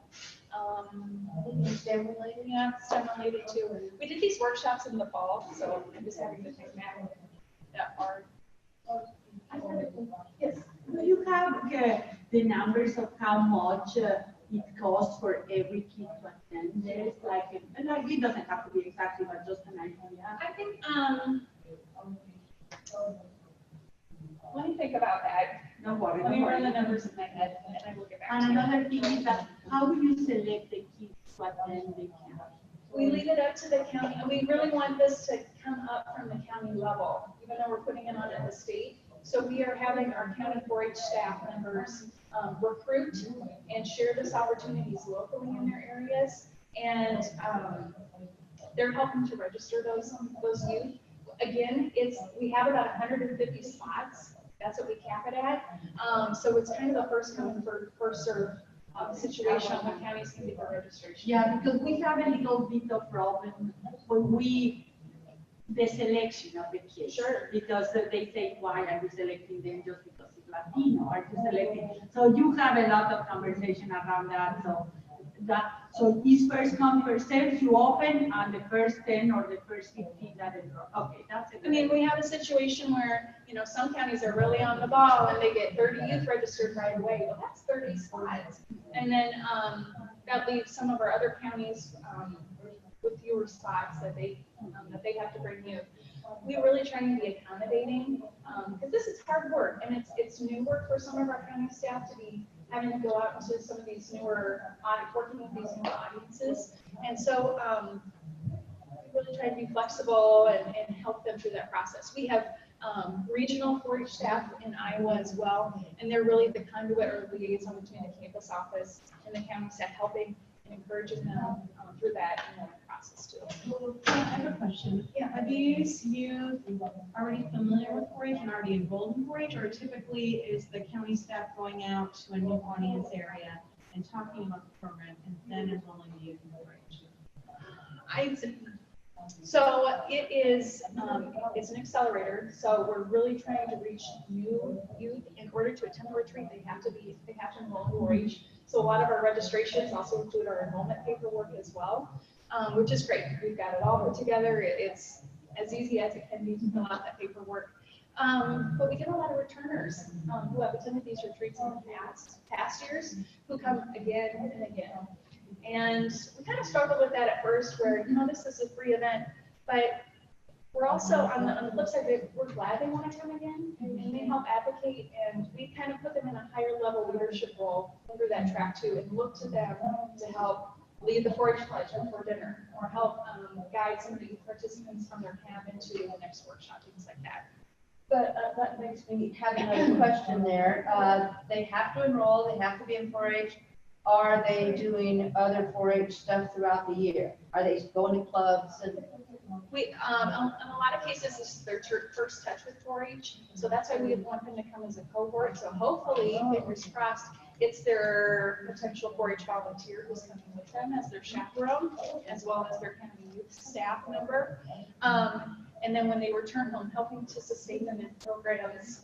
[SPEAKER 9] STEM related? Yeah, STEM related too. We did these workshops in the fall, so I'm just having to think back that far. Yes.
[SPEAKER 6] Do you have the numbers of how much it costs for every kid to attend this? Like it doesn't have to be exactly, but just an idea.
[SPEAKER 9] I think, let me think about that.
[SPEAKER 6] No worry.
[SPEAKER 9] Let me run the numbers in my head and I will get back to you.
[SPEAKER 6] And another thing is that how do you select the kids to attend the camp?
[SPEAKER 9] We leave it up to the county, and we really want this to come up from the county level, even though we're putting it on at the state. So we are having our county 4-H staff members recruit and share this opportunities locally in their areas. And they're helping to register those youth. Again, we have about 150 spots. That's what we cap it at. So it's kind of the first come, first serve situation when counties can get their registration.
[SPEAKER 6] Yeah, because we have a little bit of problem when the selection of the kids. Sure. Because they say, why are you selecting them just because it's Latino? Are you selecting? So you have a lot of conversation around that. So it's first come, first served, you open, and the first 10 or the first 15 that enroll. Okay, that's it.
[SPEAKER 9] I mean, we have a situation where, some counties are really on the ball and they get 30 youth registered right away. Well, that's 30 spots. And then that leaves some of our other counties with fewer spots that they have to bring youth. We really try to be accommodating because this is hard work and it's new work for some of our county staff to be having to go out into some of these newer, working with these newer audiences. And so we really try to be flexible and help them through that process. We have regional 4-H staff in Iowa as well, and they're really the conduit or liaison between the campus office and the county staff, helping and encouraging them through that process too.
[SPEAKER 18] I have a question. Yeah, are these youth already familiar with 4-H and already enrolled in 4-H, or typically is the county staff going out to a new audience area and talking about the program and then enrolling the youth in 4-H?
[SPEAKER 9] So it is, it's an accelerator. So we're really trying to reach new youth. In order to attend a retreat, they have to enroll in 4-H. So a lot of our registrations also include our enrollment paperwork as well, which is great. We've got it all put together. It's as easy as it can be to fill out that paperwork. But we get a lot of returners who have attended these retreats in the past years, who come again and again. And we kind of struggled with that at first, where, this is a free event, but we're also, on the flip side, we're glad they want to come again, and they help advocate, and we kind of put them in a higher level leadership role through that track too, and look to them to help lead the 4-H pledge before dinner, or help guide some of the youth participants from their camp into the next workshop, things like that.
[SPEAKER 4] But that makes me have another question there. They have to enroll, they have to be in 4-H. Are they doing other 4-H stuff throughout the year? Are they going to clubs? And
[SPEAKER 9] we, in a lot of cases, this is their first touch with 4-H, so that's why we want them to come as a cohort. So hopefully, fingers crossed, it's their potential 4-H volunteer who's coming with them as their chaperone, as well as their kind of youth staff member. And then when they return home, helping to sustain them in programs.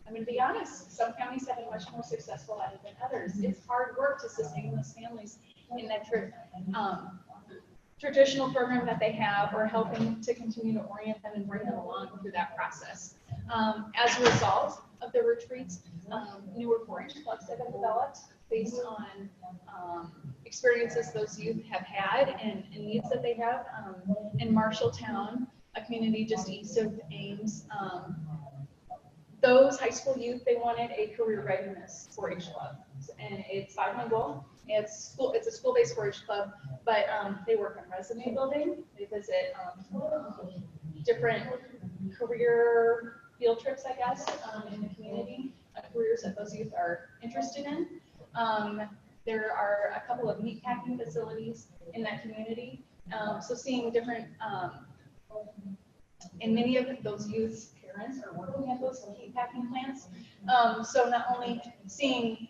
[SPEAKER 9] I'm going to be honest, some counties have been much more successful at it than others. It's hard work to sustain those families in that traditional program that they have, or helping to continue to orient them and bring them along through that process. As a result of the retreats, newer 4-H clubs have been developed based on experiences those youth have had and needs that they have. In Marshalltown, a community just east of Ames, those high school youth, they wanted a career readiness 4-H club, and it's bilingual. It's a school-based 4-H club, but they work on resume building. They visit different career field trips, I guess, in the community, careers that those youth are interested in. There are a couple of meatpacking facilities in that community, so seeing different, and many of those youths' parents are working at those meatpacking plants. So not only seeing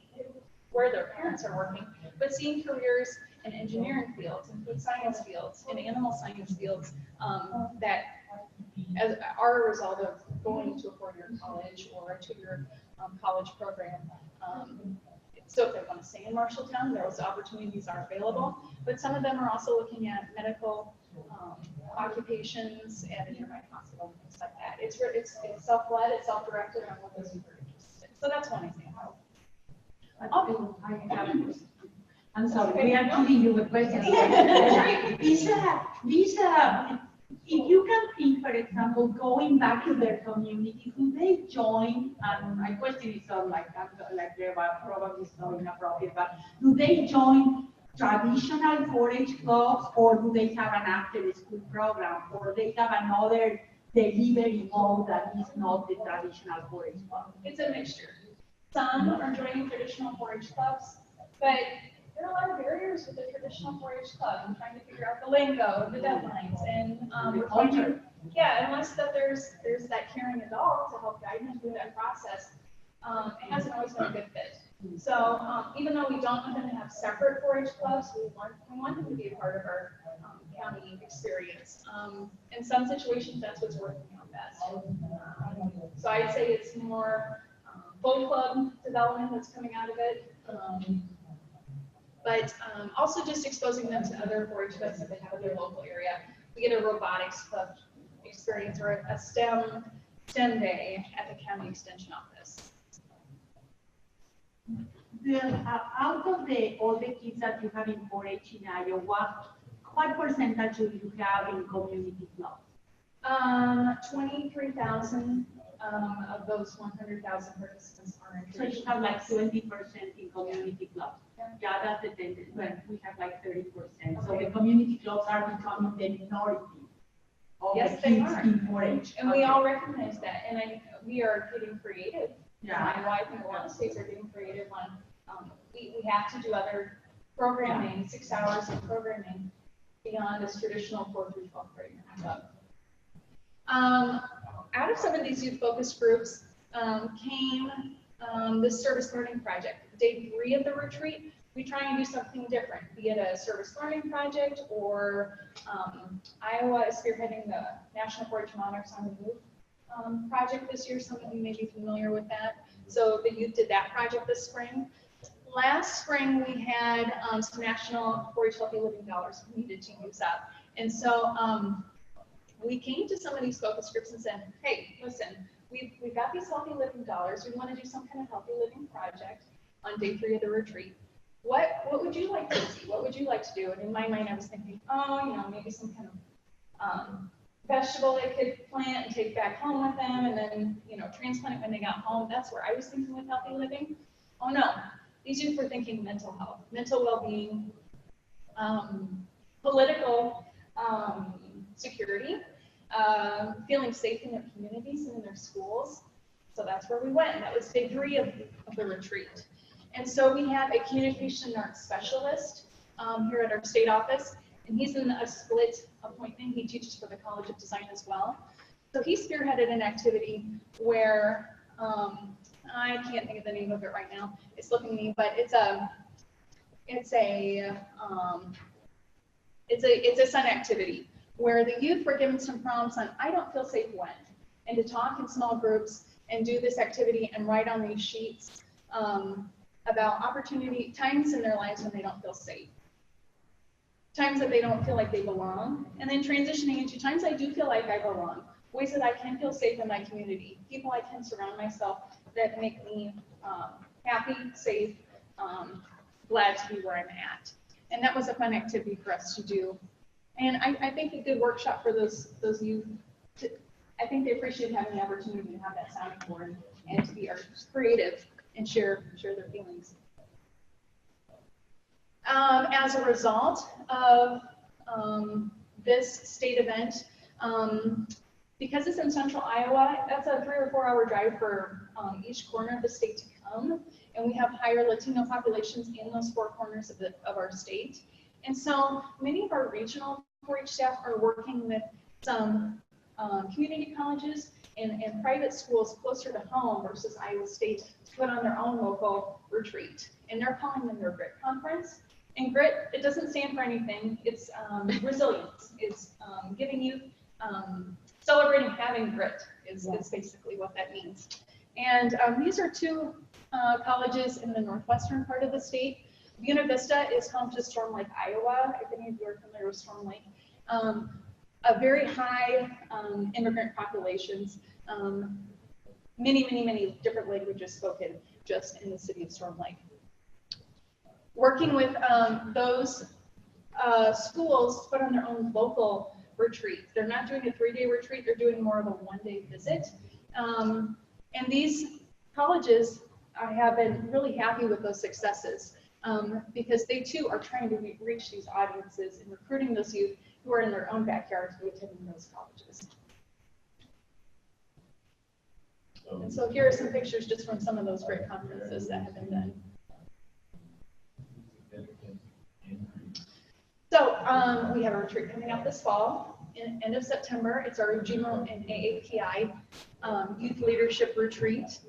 [SPEAKER 9] where their parents are working, but seeing careers and engineering fields, and food science fields, and animal science fields that are a result of going to a four-year college or a two-year college program. So if they want to stay in Marshalltown, those opportunities are available. But some of them are also looking at medical occupations at a nearby hospital, things like that. It's self-led, it's self-directed on what those people are interested in. So that's one example.
[SPEAKER 6] I'm sorry, we are killing you with questions. If you can think, for example, going back to their community, do they join, and my question is on like they were probably so inappropriate, but do they join traditional 4-H clubs, or do they have an after-school program, or they have another delivery mode that is not the traditional 4-H club?
[SPEAKER 9] It's a mixture. Some are joining traditional 4-H clubs, but there are a lot of barriers with the traditional 4-H club. I'm trying to figure out the lingo, the deadlines, and
[SPEAKER 6] the culture.
[SPEAKER 9] Yeah, unless that there's that caring adult to help guide them through that process, it hasn't always been a good fit. So even though we don't want them to have separate 4-H clubs, we want them to be a part of our county experience. In some situations, that's what's working out best. So I'd say it's more full club development that's coming out of it. But also just exposing them to other 4-H events that they have in their local area. We get a robotics club experience or a STEM day at the county extension office.
[SPEAKER 6] Out of all the kids that you have in 4-H in Iowa, what percentage do you have in community clubs?
[SPEAKER 9] 23,000 of those 100,000 participants are in.
[SPEAKER 6] So you have like 20% in community clubs. Yeah, that's the tendency. Well, we have like 30%. So the community clubs are becoming the minority of the kids in 4-H.
[SPEAKER 9] And we all recognize that. And we are getting creative.
[SPEAKER 6] Yeah.
[SPEAKER 9] I think a lot of states are getting creative on, we have to do other programming, 6 hours of programming beyond this traditional 4 through 12 program. Out of some of these youth focus groups came this service learning project. Day 3 of the retreat, we try and do something different, be it a service learning project or Iowa is spearheading the National 4-H Monarchs on the Move project this year. Some of you may be familiar with that. So the youth did that project this spring. Last spring, we had some National 4-H Healthy Living dollars we needed to use up. And so we came to some of these focus groups and said, hey, listen, we've got these healthy living dollars. We want to do some kind of healthy living project on day 3 of the retreat. What would you like to see? What would you like to do? And in my mind, I was thinking, maybe some kind of vegetable they could plant and take back home with them and then, transplant it when they got home. That's where I was thinking with healthy living. Oh no, these youth were thinking mental health, mental well-being, political security, feeling safe in their communities and in their schools. So that's where we went. That was day 3 of the retreat. And so we have a communication arts specialist here at our state office, and he's in a split appointment. He teaches for the College of Design as well. So he spearheaded an activity where I can't think of the name of it right now. It's looking me, but it's a Sun activity where the youth were given some prompts on I don't feel safe when, and to talk in small groups and do this activity and write on these sheets about times in their lives when they don't feel safe, times that they don't feel like they belong, and then transitioning into times I do feel like I belong, ways that I can feel safe in my community, people I can surround myself that make me happy, safe, glad to be where I'm at. And that was a fun activity for us to do. And I think a good workshop for those youth, I think they appreciate having the opportunity to have that sounding board and to be creative and share their feelings. As a result of this state event, because it's in central Iowa, that's a 3 or 4 hour drive for each corner of the state to come. And we have higher Latino populations in those 4 corners of our state. And so many of our regional 4-H staff are working with some community colleges and private schools closer to home versus Iowa State to put on their own local retreat. And they're calling them their GRIT conference. And grit, it doesn't stand for anything. It's resilience. It's giving youth, celebrating having grit is basically what that means. And these are two colleges in the northwestern part of the state. Buena Vista is home to Storm Lake, Iowa, if any of you are familiar with Storm Lake. A very high immigrant populations, many different languages spoken just in the city of Storm Lake. Working with those schools to put on their own local retreat. They're not doing a 3-day retreat, they're doing more of a 1-day visit. And these colleges, I have been really happy with those successes because they too are trying to reach these audiences and recruiting those youth who are in their own backyards who attend those colleges. And so here are some pictures just from some of those great conferences that have been done. So we have a retreat coming out this fall, end of September. It's our regional and AAPI youth leadership retreat.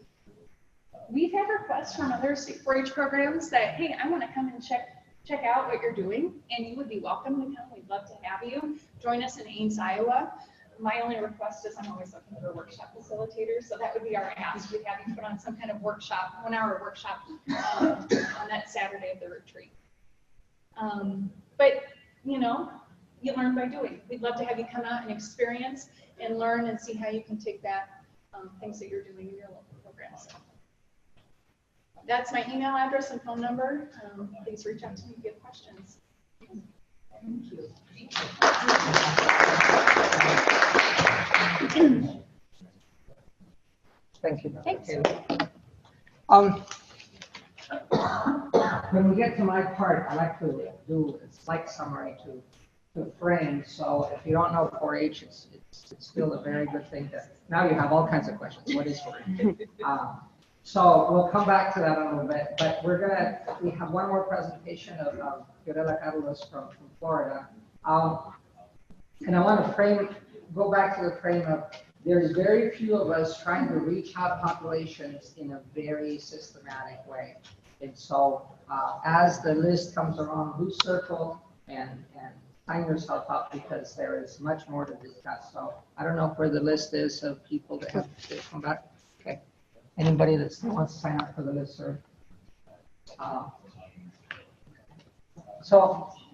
[SPEAKER 9] We've had requests from other 4-H programs that, hey, I want to come and check out what you're doing, and you would be welcome to come. We'd love to have you. Join us in Ames, Iowa. My only request is I'm always looking for workshop facilitators, so that would be our ask. We'd have you put on some kind of workshop, 1-hour workshop on that Saturday of the retreat. But, you know, you learn by doing. We'd love to have you come out and experience and learn and see how you can take that things that you're doing in your local programs. That's my email address and phone number. Please reach out to me if you have questions. Thank you.
[SPEAKER 8] Thank you.
[SPEAKER 9] Thanks.
[SPEAKER 8] When we get to my part, I like to do a slight summary to frame. So if you don't know 4-H, it's still a very good thing. Now you have all kinds of questions. What is 4-H? So we'll come back to that in a little bit, but we have one more presentation of Fiorella from Florida. And I want to go back to the frame of there's very few of us trying to reach out populations in a very systematic way. And so as the list comes around, loose circle and sign yourself up because there is much more to discuss. So I don't know where the list is of people that have to come back. Okay. Anybody that still wants to sign up for the listserv.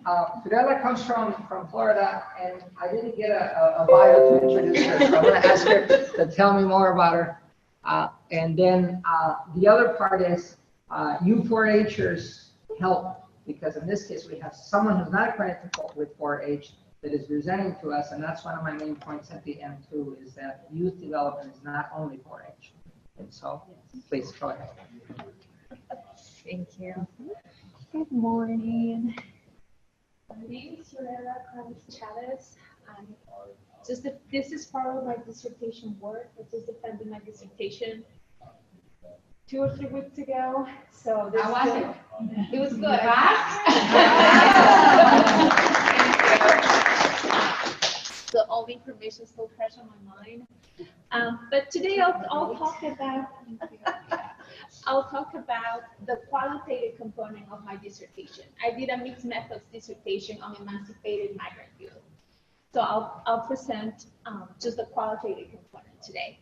[SPEAKER 8] Fiorella comes from Florida, and I didn't get a bio to introduce her, so I'm going to ask her to tell me more about her. And then the other part is you 4-Hers help, because in this case we have someone who's not acquainted with 4-H that is presenting to us, and that's one of my main points at the end too, is that youth development is not only 4-H. And so, please go ahead.
[SPEAKER 19] Thank you. Good morning. My name is Fiorella Chavez. This is part of my dissertation work. I just defended my dissertation 2 or 3 weeks ago. So this
[SPEAKER 6] how was it?
[SPEAKER 19] It was good. So all the information is still fresh on my mind. But today I'll talk about the qualitative component of my dissertation. I did a mixed methods dissertation on emancipated migrant youth. So I'll present just the qualitative component today.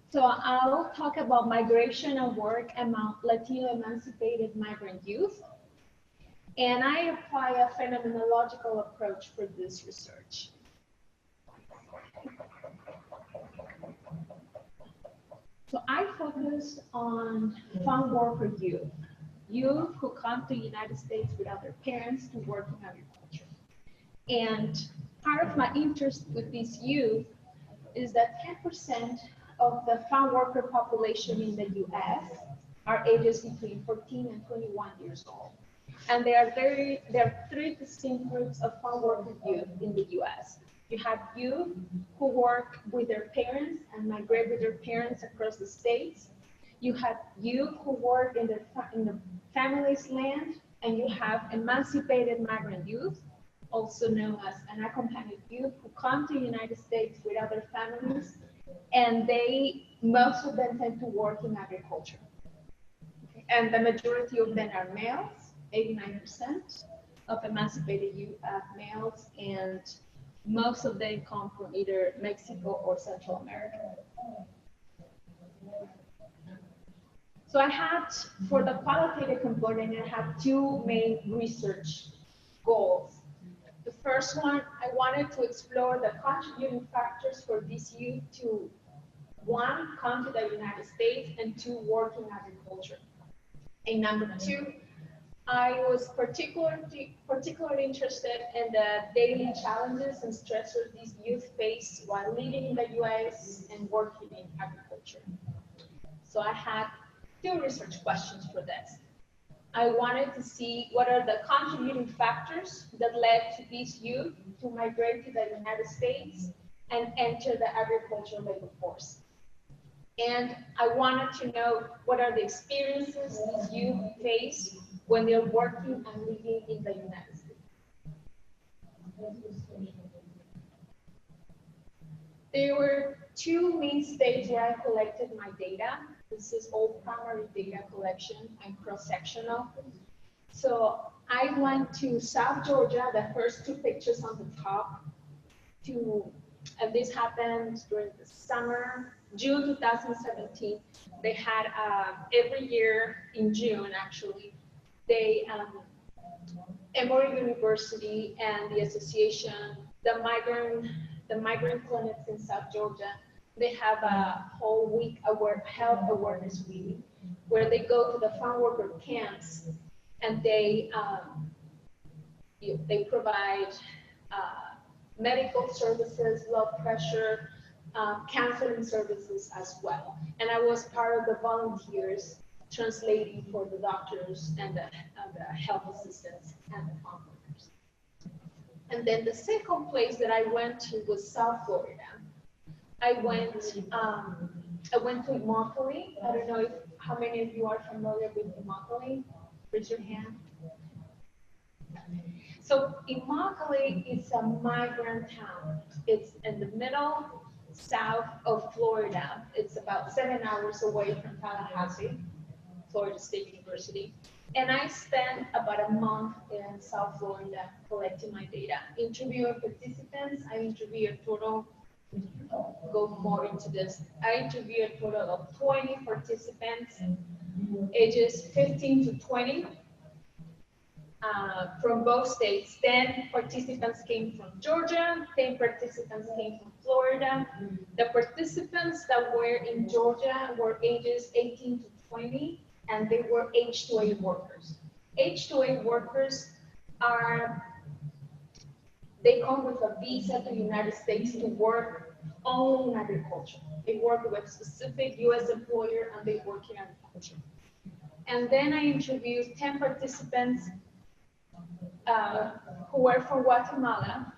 [SPEAKER 19] So I'll talk about migration and work among Latino emancipated migrant youth. And I apply a phenomenological approach for this research. So I focus on farm worker youth who come to the United States without their parents to work in agriculture. And part of my interest with these youth is that 10% of the farm worker population in the US are ages between 14 and 21 years old. And there are 3 distinct groups of farm worker youth in the US. You have youth who work with their parents and migrate with their parents across the states. You have youth who work in the family's land, and you have emancipated migrant youth, also known as unaccompanied youth, who come to the United States with other families, and most of them tend to work in agriculture. And the majority of them are males, 89%. of emancipated youth males, and most of them come from either Mexico or Central America. So I had, for the qualitative component, I have two main research goals. The first one, I wanted to explore the contributing factors for this youth to, one, come to the United States, and two, work in agriculture. And number two, I was particularly interested in the daily challenges and stressors these youth face while living in the US and working in agriculture. So I had two research questions for this. I wanted to see what are the contributing factors that led to these youth to migrate to the United States and enter the agricultural labor force. And I wanted to know what are the experiences these youth face when they're working and living in the United States. There were two main states where I collected my data. This is all primary data collection and cross-sectional. So I went to South Georgia, the first two pictures on the top, and this happened during the summer, June 2017. They had every year in June, actually, they, Emory University and the association, the migrant clinics in South Georgia, they have a whole week health awareness week where they go to the farm worker camps and they provide medical services, blood pressure, counseling services as well. And I was part of the volunteers translating for the doctors and the health assistants and the farm workers. And then the second place that I went to was South Florida. I went to Immokalee. I don't know how many of you are familiar with Immokalee. Raise your hand. So Immokalee is a migrant town. It's in the middle south of Florida. It's about 7 hours away from Tallahassee, Florida State University. And I spent about a month in South Florida collecting my data, interviewing participants. I interviewed a total, go more into this. I interviewed a total of 20 participants, ages 15 to 20, from both states. 10 participants came from Georgia, 10 participants came from Florida. The participants that were in Georgia were ages 18 to 20, and they were H-2A workers. H-2A workers they come with a visa to the United States to work only in agriculture. They work with a specific US employer and they work in agriculture. And then I interviewed 10 participants who were from Guatemala.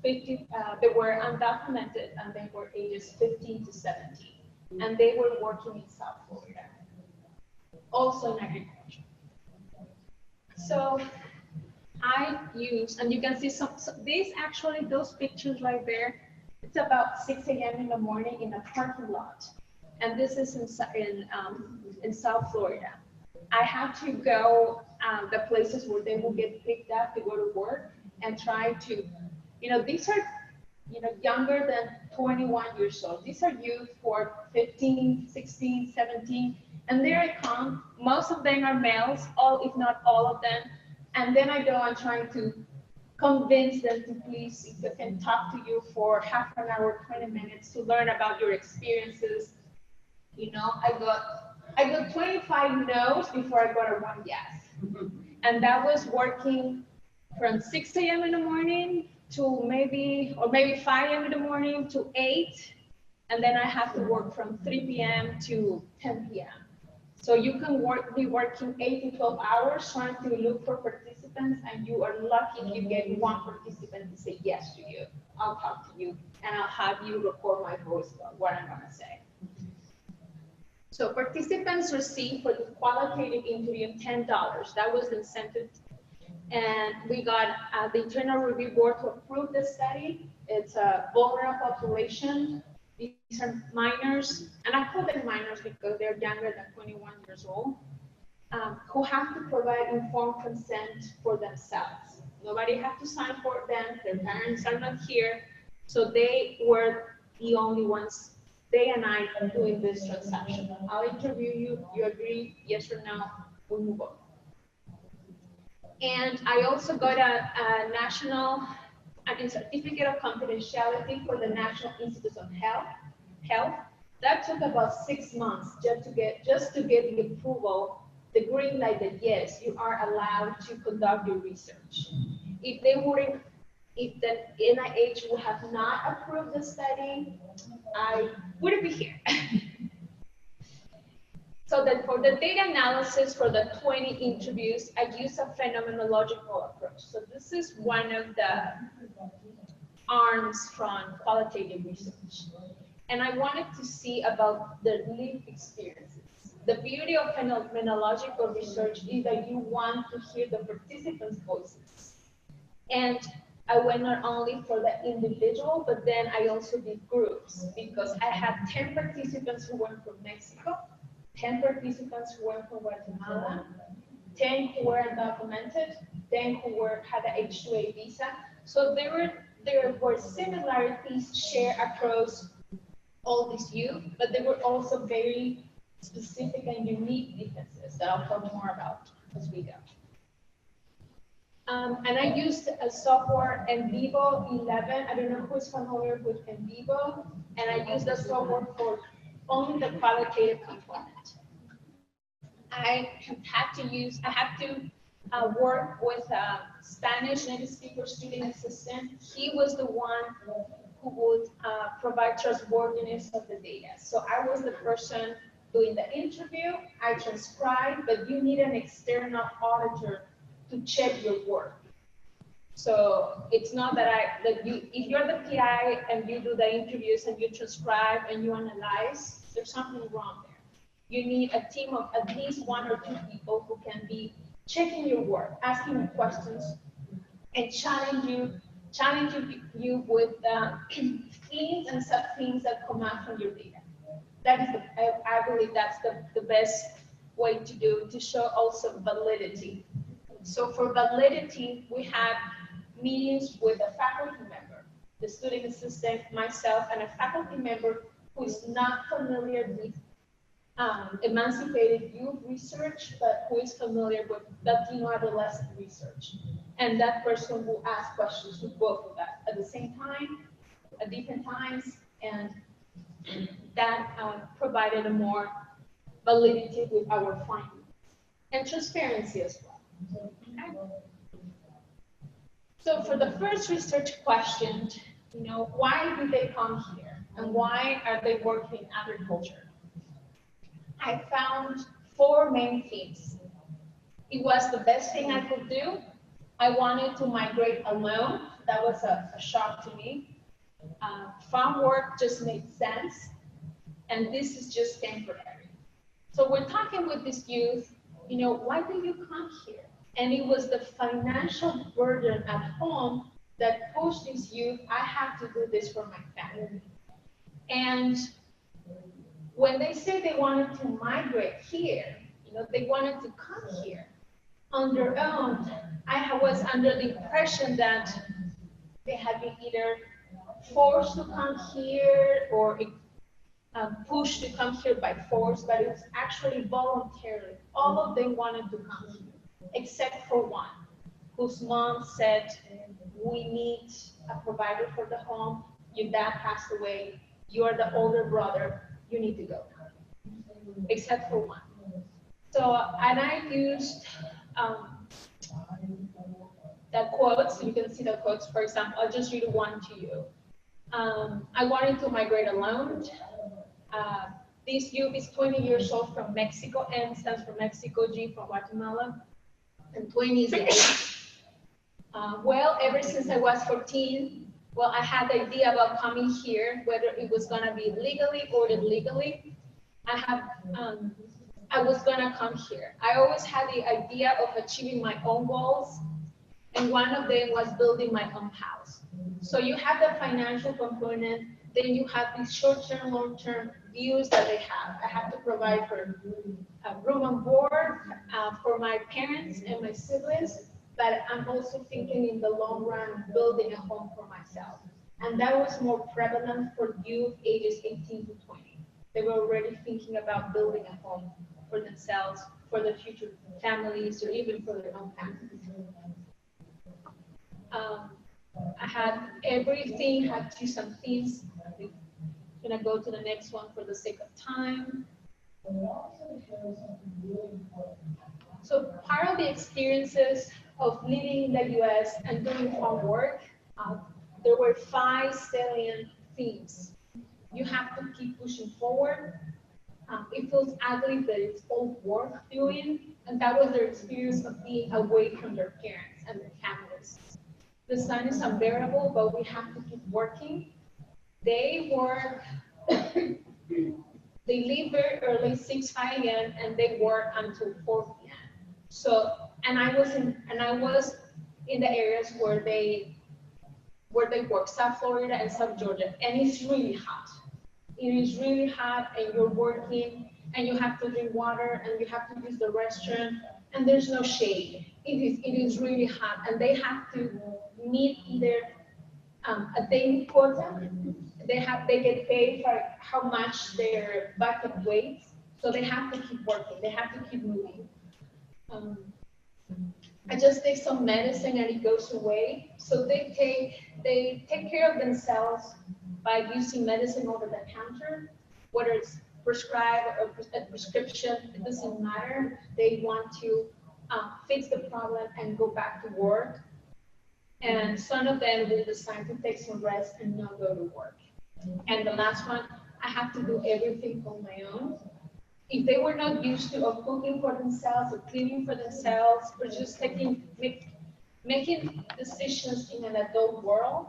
[SPEAKER 19] 50, they were undocumented and they were ages 15 to 17. And they were working in South Florida, also in agriculture. So I used, and you can see these actually, those pictures right there, it's about 6 a.m. in the morning in a parking lot. And this is in South Florida. I had to go the places where they will get picked up to go to work and try to, these are, younger than 21 years old. These are youth who are 15, 16, 17, and there I come. Most of them are males, if not all of them. And then I go and try to convince them to please, if they can talk to you for half an hour, 20 minutes to learn about your experiences. I got 25 no's before I got a 1 yes. And that was working from 6 a.m. in the morning to maybe 5 a.m. in the morning to 8. And then I have to work from 3 p.m. to 10 p.m. So you can be working 8 to 12 hours trying to look for participants, and you are lucky if you get one participant to say yes to you. I'll talk to you, and I'll have you record my voice about what I'm gonna say. So participants receive for the qualitative interview $10. That was the incentive. And we got the Internal Review Board to approve the study. It's a vulnerable population. These are minors, and I call them minors because they're younger than 21 years old, who have to provide informed consent for themselves. Nobody had to sign for them. Their parents are not here. So they were the only ones, they and I, are doing this transaction. I'll interview you, you agree, yes or no, we move on. And I also got a certificate of confidentiality for the National Institutes of Health. That took about 6 months just to get the approval, the green light that yes, you are allowed to conduct your research. If the NIH would have not approved the study, I wouldn't be here. So that for the data analysis for the 20 interviews, I use a phenomenological approach. So this is one of the arms from qualitative research. And I wanted to see about the lived experiences. The beauty of phenomenological research is that you want to hear the participants' voices. And I went not only for the individual, but then I also did groups because I had 10 participants who went from Mexico, 10 participants who went from Guatemala, 10 who were undocumented, 10 who had an H-2A visa. So there were similarities shared across all these youth, but there were also very specific and unique differences that I'll talk more about as we go. And I used a software Envivo 11. I don't know who's familiar with Envivo. And I used that software for only the qualitative component. I had to work with a Spanish native speaker student assistant. He was the one who would provide trustworthiness of the data. So I was the person doing the interview, I transcribe, but you need an external auditor to check your work. So it's not that if you're the PI and you do the interviews and you transcribe and you analyze, there's something wrong there. You need a team of at least 1 or 2 people who can be checking your work, asking you questions, and challenging you with themes and sub-themes that come out from your data. That is, I believe that's the best way to show also validity. So for validity, we had meetings with a faculty member, the student assistant, myself, and a faculty member who is not familiar with emancipated youth research, but who is familiar with Latino adolescent research. And that person will ask questions to both of us at the same time, at different times, and that provided a more validity with our findings and transparency as well. Okay. So for the first research question, why do they come here and why are they working in agriculture? I found 4 main themes. It was the best thing I could do. I wanted to migrate alone. That was a shock to me. Farm work just made sense, and this is just temporary. So we're talking with this youth, why do you come here? And it was the financial burden at home that pushed this youth, I have to do this for my family. And when they say they wanted to migrate here, they wanted to come here on their own, I was under the impression that they had been either forced to come here or pushed to come here by force, but it was actually voluntary. All of them wanted to come here, except for one, whose mom said, we need a provider for the home. Your dad passed away. You are the older brother. You need to go. Except for one. So, and I used the quotes. You can see the quotes. For example, I'll just read one to you. I wanted to migrate alone. This youth is 20 years old from Mexico. M stands for Mexico, G from Guatemala, and 20 is the age. Well, ever since I was 14, I had the idea about coming here, whether it was gonna be legally or illegally. I was gonna come here. I always had the idea of achieving my own goals, and one of them was building my own house. So you have the financial component, then you have these short-term, long-term views that they have. I have to provide for room and board for my parents and my siblings, but I'm also thinking in the long run, building a home for myself. And that was more prevalent for youth ages 18 to 20. They were already thinking about building a home for themselves, for their future families, or even for their own families. I had everything, had to some themes. I'm gonna go to the next one for the sake of time. So part of the experiences of living in the US and doing farm work, there were 5 salient themes. You have to keep pushing forward. It feels ugly, but it's all worth doing. And that was their experience of being away from their parents and their families. The sun is unbearable, but we have to keep working. They work, they leave very early, 6, 5 a.m., and they work until 4 p.m. So, and I was in the areas where they work, South Florida and South Georgia, and it's really hot. It is really hot, and you're working, and you have to drink water, and you have to use the restroom, and there's no shade. It is really hot, and they have to meet either a daily quota. They get paid for how much their bucket weighs, so they have to keep working. They have to keep moving. I just take some medicine and it goes away. So they take care of themselves by using medicine over the counter, whether it's prescribed or a prescription, it doesn't matter. They want to fix the problem and go back to work. And some of them will decide to take some rest and not go to work. And the last one, I have to do everything on my own. If they were not used to of cooking for themselves or cleaning for themselves or just making decisions in an adult world,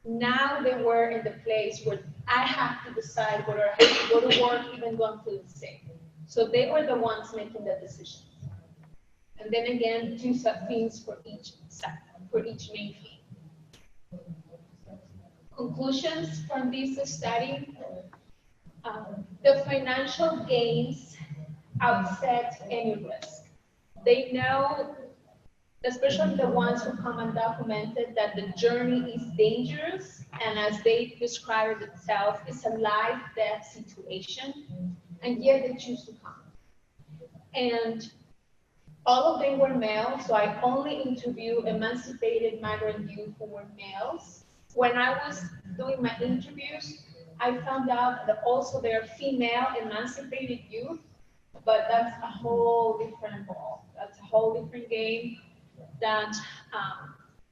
[SPEAKER 19] now they were in the place where I have to decide whether I have to go to work even though I'm feeling sick. So they were the ones making the decisions. And then again, 2 sub-themes for each main theme. Conclusions from this study. The financial gains outset any risk. They know, especially the ones who come undocumented, that the journey is dangerous, and as they describe it themselves, it's a life-death situation, and yet they choose to come. And all of them were male, so I only interviewed emancipated migrant youth who were males. When I was doing my interviews, I found out that also there are female emancipated youth, but that's a whole different ball. That's a whole different game. That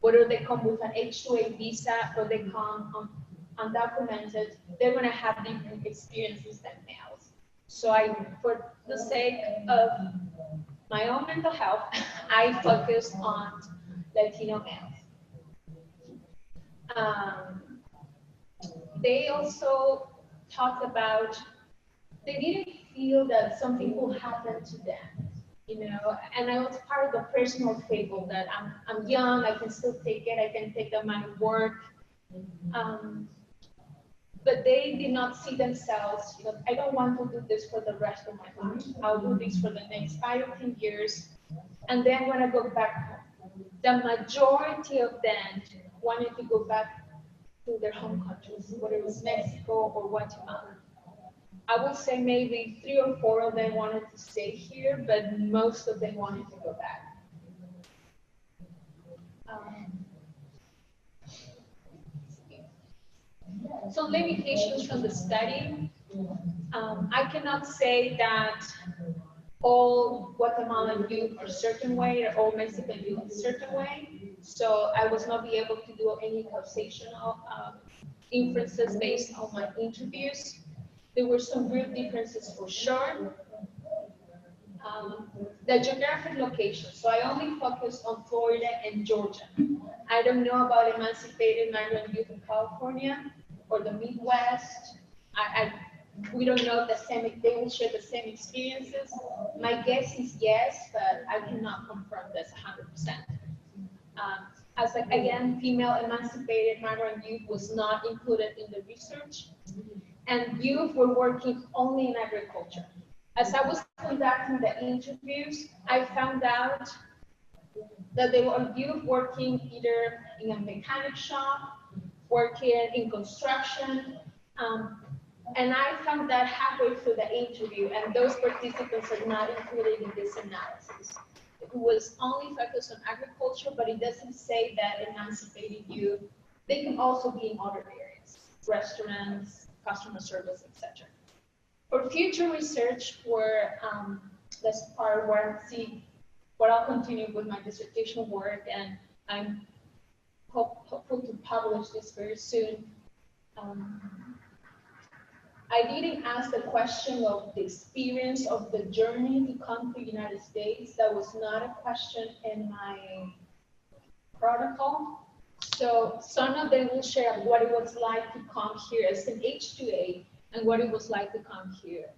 [SPEAKER 19] whether they come with an H-2A visa or they come undocumented, they're going to have different experiences than males. So for the sake of my own mental health, I focused on Latino males. They also talked about, they didn't feel that something will happen to them, and I was part of the personal fable that I'm young, I can still take it, I can take the amount of work. But they did not see themselves, I don't want to do this for the rest of my life. I'll do this for the next 5 or 10 years, and then when I go back home, the majority of them wanted to go back to their home countries, whether it was Mexico or Guatemala. I would say maybe 3 or 4 of them wanted to stay here, but most of them wanted to go back. Some limitations from the study. I cannot say that all Guatemalan youth are a certain way or all Mexican youth a certain way. So I was not be able to do any causational inferences based on my interviews. There were some real differences for sure. The geographic location. So I only focused on Florida and Georgia. I don't know about emancipated migrant youth in California or the Midwest. We don't know they will share the same experiences. My guess is yes, but I cannot confirm this 100%. Again, female emancipated migrant youth was not included in the research, and youth were working only in agriculture. As I was conducting the interviews, I found out that they were youth working either in a mechanic shop, working in construction. And I found that halfway through the interview, and those participants are not included in this analysis. It was only focused on agriculture, but it doesn't say that emancipated youth, they can also be in other areas, restaurants, customer service, etc. For future research, where that's part where I'll continue with my dissertation work, and I'm hopeful to publish this very soon. I didn't ask the question of the experience of the journey to come to the United States. That was not a question in my protocol. So some of them will share what it was like to come here as an H2A and what it was like to come here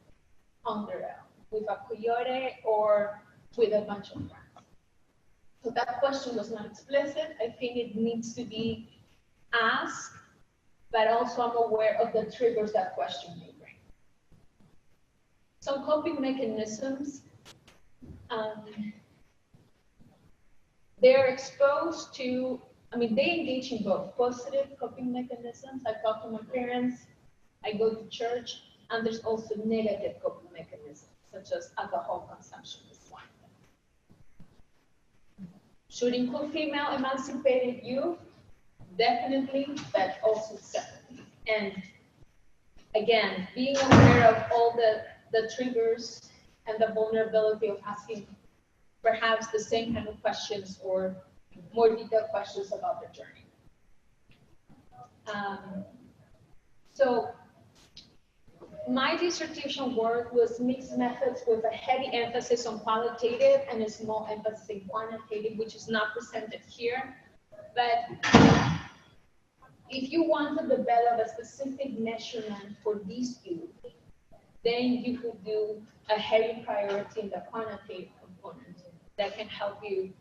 [SPEAKER 19] with a coyote or with a bunch of friends. So that question was not explicit. I think it needs to be asked, but also I'm aware of the triggers that question may bring. Some coping mechanisms, they're exposed to, they engage in both positive coping mechanisms. I talk to my parents, I go to church, and there's also negative coping mechanisms, such as alcohol consumption is one of them. Should include female emancipated youth, definitely, but also separately. And again, being aware of all the triggers and the vulnerability of asking perhaps the same kind of questions or more detailed questions about the journey. So my dissertation work was mixed methods with a heavy emphasis on qualitative and a small emphasis in quantitative, which is not presented here. But if you want to develop a specific measurement for these youth, then you could do a heavy priority in the quantitative component that can help you.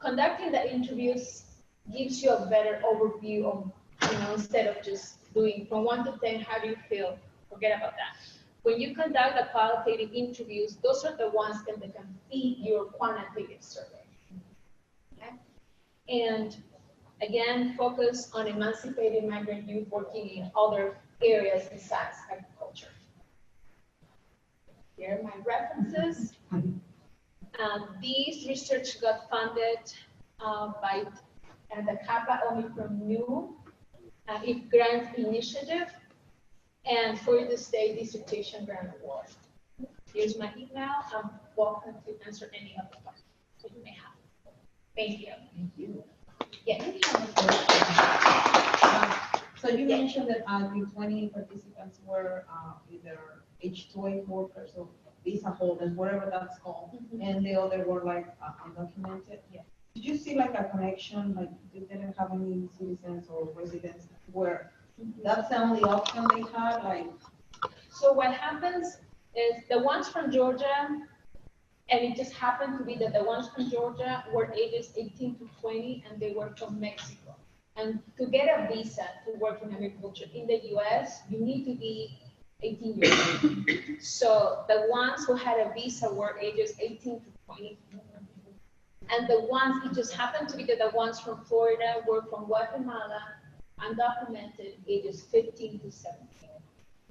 [SPEAKER 19] Conducting the interviews gives you a better overview of, instead of just doing from 1 to 10, how do you feel? Forget about that. When you conduct the qualitative interviews, those are the ones that can feed your quantitative survey. Okay? And again, focus on emancipated migrant youth working in other areas besides agriculture. Here are my references. These research got funded by the CAPA Omicron New Grant Initiative and for the State Dissertation Grant Award. Here's my email. I'm welcome to answer any of the questions that you may have. Thank you.
[SPEAKER 2] Thank you.
[SPEAKER 19] Yes.
[SPEAKER 2] So you mentioned that the 20 participants were either H2A workers or visa holders, whatever that's called, and the other were like undocumented.
[SPEAKER 19] Yeah.
[SPEAKER 2] Did you see like a connection, like they didn't have any citizens or residents where that's the only option they had? Like,
[SPEAKER 19] so what happens is the ones from Georgia, and it just happened to be that the ones from Georgia were ages 18 to 20, and they were from Mexico. And to get a visa to work in agriculture in the US, you need to be 18 years old. So the ones who had a visa were ages 18 to 20. And the ones, it just happened to be that the ones from Florida were from Guatemala, undocumented, ages 15 to 17.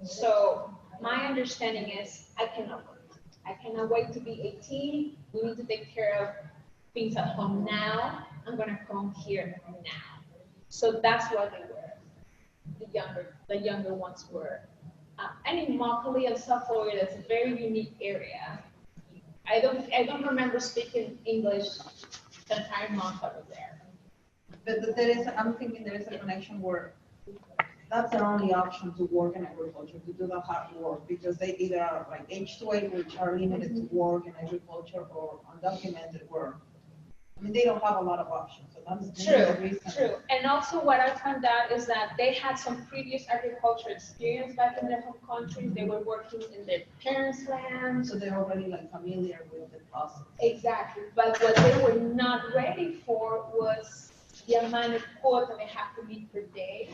[SPEAKER 19] So my understanding is I cannot wait. I cannot wait to be 18. We need to take care of things at home now. I'm gonna come here now. So that's what they were. The younger ones were. And in Immokalee and South Florida, it's a very unique area. I don't remember speaking English the entire month I was there.
[SPEAKER 2] But there is, I'm thinking there is a connection where that's their only option to work in agriculture, to do the hard work, because they either are like H2A, which are limited to work in agriculture, or undocumented work. I mean, they don't have a lot of options, so that's the reason.
[SPEAKER 19] True. And also what I found out is that they had some previous agriculture experience back in their home country. They were working in their parents' land.
[SPEAKER 2] So they're already like familiar with the process.
[SPEAKER 19] Exactly. But what they were not ready for was the amount of quota they have to meet per day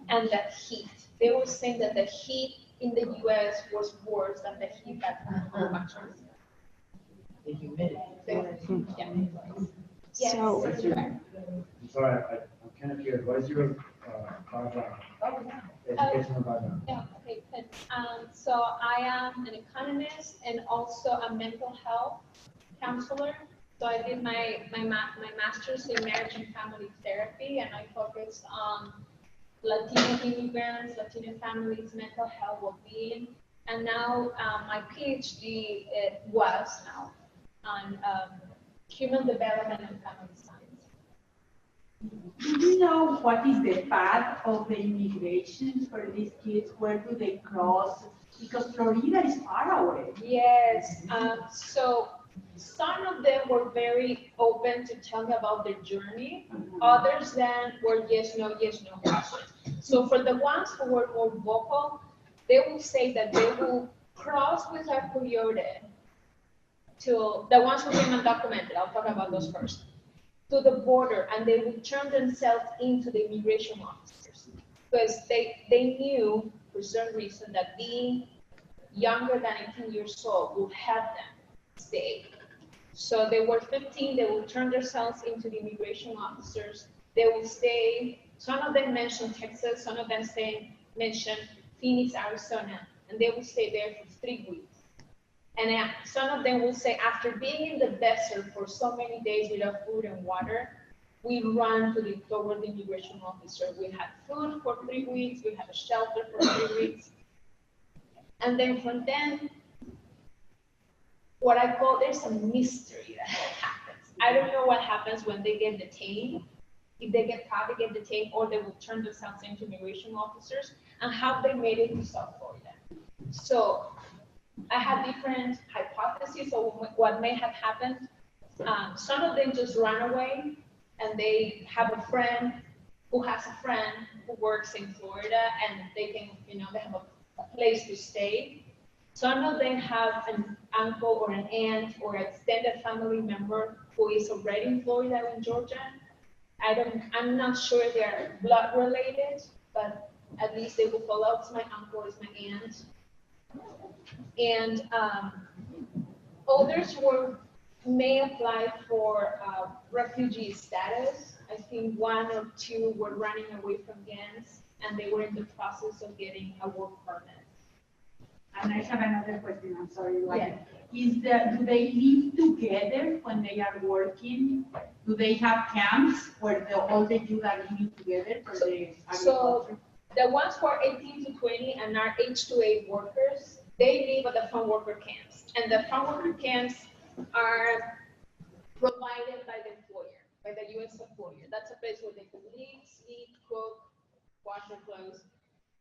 [SPEAKER 19] and that heat. They were saying that the heat in the US was worse than the heat back in the home country.
[SPEAKER 5] the humidity.
[SPEAKER 19] Yes.
[SPEAKER 3] So,
[SPEAKER 13] What's your- I'm sorry, I'm kind of curious, what is your background? Educational background?
[SPEAKER 19] Yeah, okay, good. So I am an economist and also a mental health counselor. So I did my master's in marriage and family therapy, and I focused on Latino immigrants, Latino families, mental health, well-being. And now my PhD was now on human development and family science.
[SPEAKER 6] Do you know what is the path of the immigration for these kids? Where do they cross? Because Florida is far away.
[SPEAKER 19] Yes, so some of them were very open to tell me about their journey. Others then were yes, no questions. So for the ones who were more vocal, they will say that they will cross without coyote to the ones who came undocumented. I'll talk about those first. To the border, and they would turn themselves into the immigration officers because they knew for some reason that being younger than 18 years old would help them stay. So they were 15, they would turn themselves into the immigration officers. They would stay, some of them mentioned Texas, some of them mentioned Phoenix, Arizona, and they would stay there for 3 weeks. And some of them will say, after being in the desert for so many days without food and water, we run toward the immigration officer. We had food for 3 weeks, we had a shelter for 3 weeks. And then from then, what I call, there's a mystery that happens. I don't know what happens when they get detained, if they get caught, they get detained, or they will turn themselves into immigration officers, and how they made it to South Florida. So I had different hypotheses of what may have happened. Some of them just run away, and they have a friend who has a friend who works in Florida, and they can, they have a place to stay. Some of them have an uncle or an aunt or extended family member who is already in Florida or in Georgia. I'm not sure if they're blood related, but at least they will call out, my uncle, is my aunt. And others may apply for refugee status. I think 1 or 2 were running away from gangs, and they were in the process of getting a work permit.
[SPEAKER 6] And I have another question, I'm sorry.
[SPEAKER 19] Yeah.
[SPEAKER 6] Do they live together when they are working? Do they have camps where all the youth are living together for the agriculture?
[SPEAKER 19] So the ones who are 18 to 20 and are H-2A workers, they live at the farm worker camps. And the farm worker camps are provided by the employer, by the U.S. employer. That's a place where they can live, sleep, cook, wash their clothes.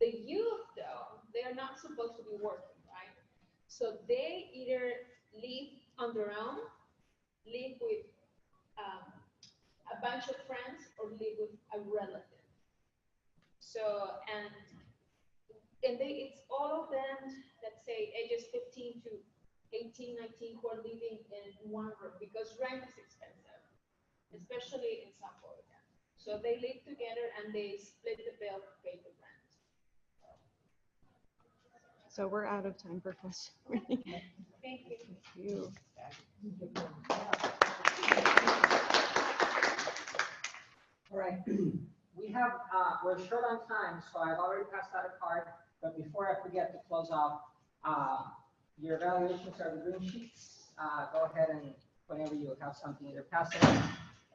[SPEAKER 19] The youth, though, they are not supposed to be working, right? So they either live on their own, live with a bunch of friends, or live with a relative. So, and it's all of them, let's say, ages 15 to 18, 19, who are living in one room because rent is expensive, especially in South Florida. So they live together and they split the bill to pay the rent.
[SPEAKER 3] So we're out of time for questions.
[SPEAKER 19] Thank you.
[SPEAKER 3] Thank you.
[SPEAKER 8] All right, we're short on time, so I've already passed out a card, but before I forget to close off, your evaluations are the green sheets. Go ahead and whenever you have something, either pass it on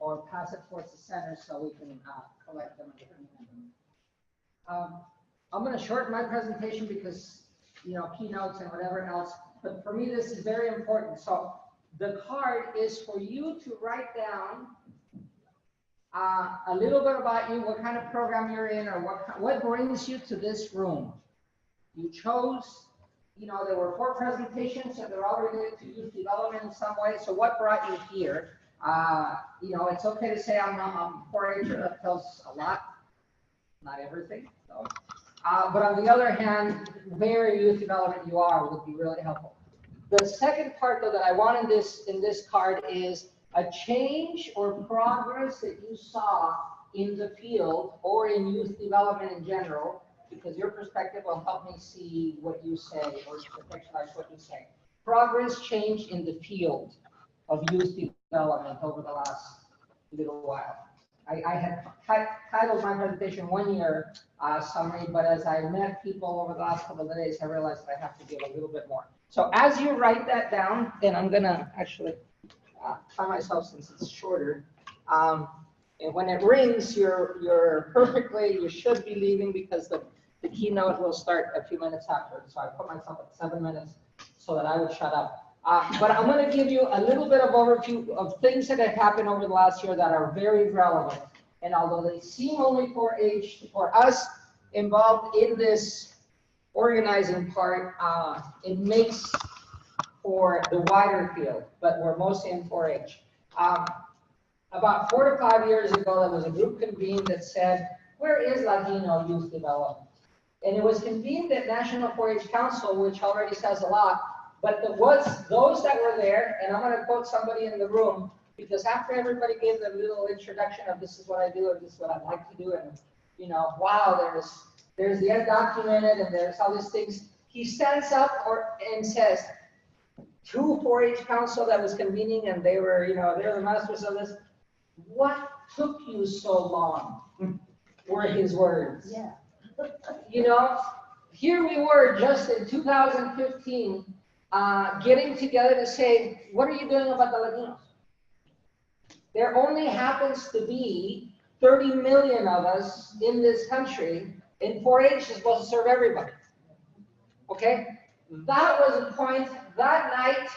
[SPEAKER 8] or pass it towards the center so we can collect them. I'm going to shorten my presentation because, keynotes and whatever else, but for me, this is very important. So the card is for you to write down a little bit about you, what kind of program you're in, or what brings you to this room. You chose, there were 4 presentations and they're all related to youth development in some way. So what brought you here? It's okay to say I'm 4-H, that tells a lot, not everything. So. But on the other hand, where youth development you are would be really helpful. The second part, though, that I want in this card is a change or progress that you saw in the field or in youth development in general, because your perspective will help me see what you say or contextualize what you say. Progress, change in the field. of youth development over the last little while. I had titled my presentation 1 year summary, but as I met people over the last couple of days, I realized that I have to give a little bit more. So as you write that down, then I'm gonna actually time myself since it's shorter. And when it rings, you're perfectly, you should be leaving because the keynote will start a few minutes after. So I put myself at 7 minutes so that I would shut up. But I'm going to give you a little bit of overview of things that have happened over the last year that are very relevant. And although they seem only 4-H, for us involved in this organizing part, it makes for the wider field, but we're mostly in 4-H. About 4 to 5 years ago, there was a group convened that said, where is Latino youth development? And it was convened at National 4-H Council, which already says a lot. But there was those that were there, and I'm going to quote somebody in the room, because after everybody gave the little introduction of this is what I do and this is what I'd like to do, and you know, wow, there's the undocumented and there's all these things. He stands up and says, to 4-H Council that was convening, and they were, you know, they're the masters of this. What took you so long? Were his words.
[SPEAKER 4] Yeah.
[SPEAKER 8] You know, here we were just in 2015. Getting together to say, what are you doing about the Latinos? There only happens to be 30 million of us in this country, and 4-H is supposed to serve everybody. Okay? That was the point. That night,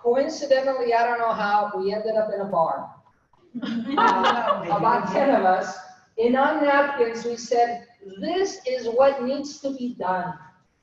[SPEAKER 8] coincidentally, I don't know how, we ended up in a bar. About 10 of us, and on napkins, we said, this is what needs to be done.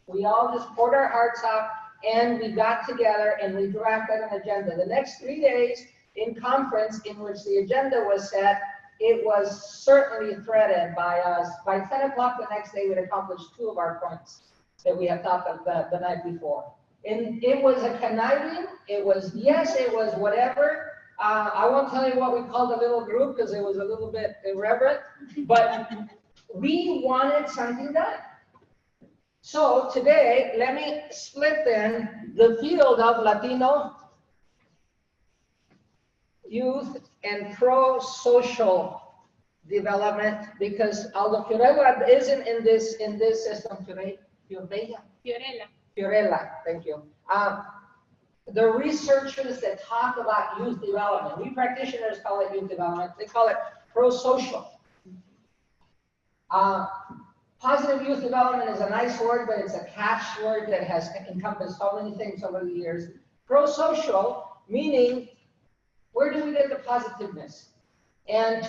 [SPEAKER 8] We all just poured our hearts out, and we got together and we drafted an agenda. The next 3 days in conference in which the agenda was set, it was certainly threaded by us. By 10 o'clock the next day, we'd accomplished 2 of our points that we had thought of the night before. And it was a conniving, it was yes, it was whatever. I won't tell you what we called the little group because it was a little bit irreverent, but we wanted something done. So today, let me split then the field of Latino youth and pro-social development, because although Fiorella isn't in this system today, Fiorella, thank you. The researchers that talk about youth development, we practitioners call it youth development, they call it pro-social. Positive youth development is a nice word, but it's a catchword that has encompassed so many things over the years. Pro-social, meaning, where do we get the positiveness? And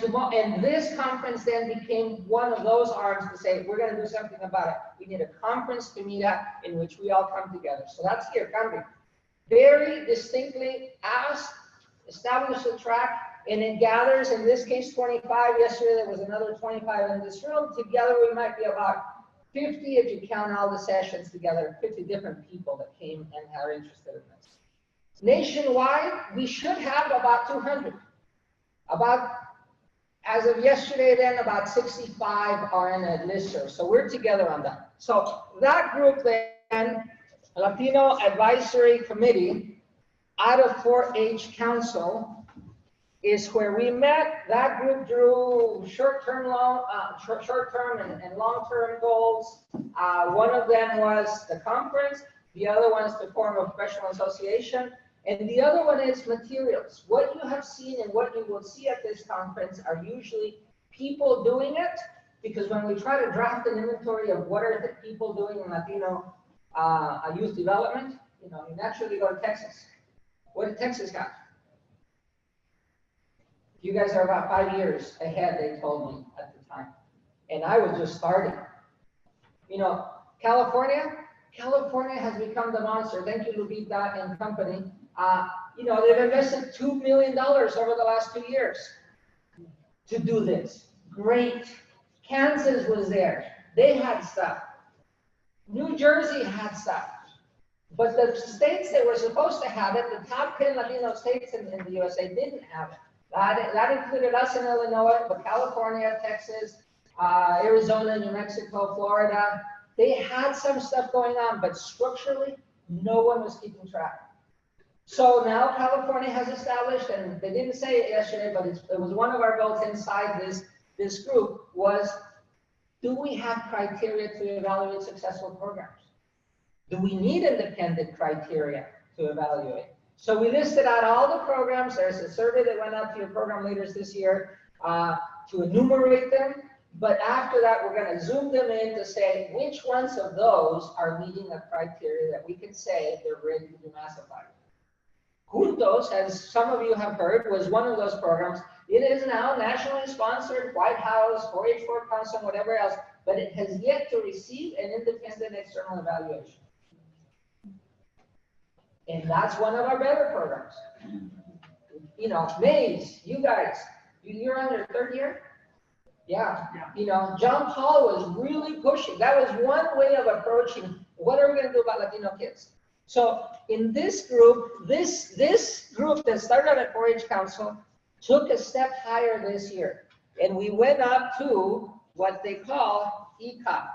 [SPEAKER 8] this conference then became one of those arms to say, we're going to do something about it. We need a conference to meet at in which we all come together. So that's here, Cambio. Very distinctly asked, establish a track, and it gathers, in this case, 25. Yesterday, there was another 25 in this room. Together, we might be about 50 if you count all the sessions together, 50 different people that came and are interested in this. Nationwide, we should have about 200. About, as of yesterday then, about 65 are in a listserv. So we're together on that. So that group then, Latino Advisory Committee, out of 4-H Council, is where we met. That group drew short-term and long-term goals. One of them was the conference. The other one is to form a professional association. And the other one is materials. What you have seen and what you will see at this conference are usually people doing it, because when we try to draft an inventory of what are the people doing in Latino youth development, you know, you naturally go to Texas. What did Texas have? You guys are about 5 years ahead, they told me at the time. And I was just starting. You know, California has become the monster. Thank you, Lupita and company. You know, they've invested $2 million over the last 2 years to do this. Great. Kansas was there. They had stuff. New Jersey had stuff. But the states that were supposed to have it, the top 10 Latino states in the USA didn't have it. That included us in Illinois, but California, Texas, Arizona, New Mexico, Florida, they had some stuff going on, but structurally, no one was keeping track. So now California has established, and they didn't say it yesterday, but it was one of our goals inside this group was, do we have criteria to evaluate successful programs? Do we need independent criteria to evaluate? So we listed out all the programs. There's a survey that went out to your program leaders this year to enumerate them. But after that, we're going to zoom them in to say which ones of those are meeting the criteria that we can say they're ready to be massified. Juntos, as some of you have heard, was one of those programs. It is now nationally sponsored, White House, 4-H Council, whatever else, but it has yet to receive an independent external evaluation. And that's one of our better programs. You know, Maize, you guys, you're on your 3rd year? Yeah. You know, John Paul was really pushing. That was one way of approaching what are we going to do about Latino kids. So in this group, this group that started at 4-H Council took a step higher this year. And we went up to what they call ECOP.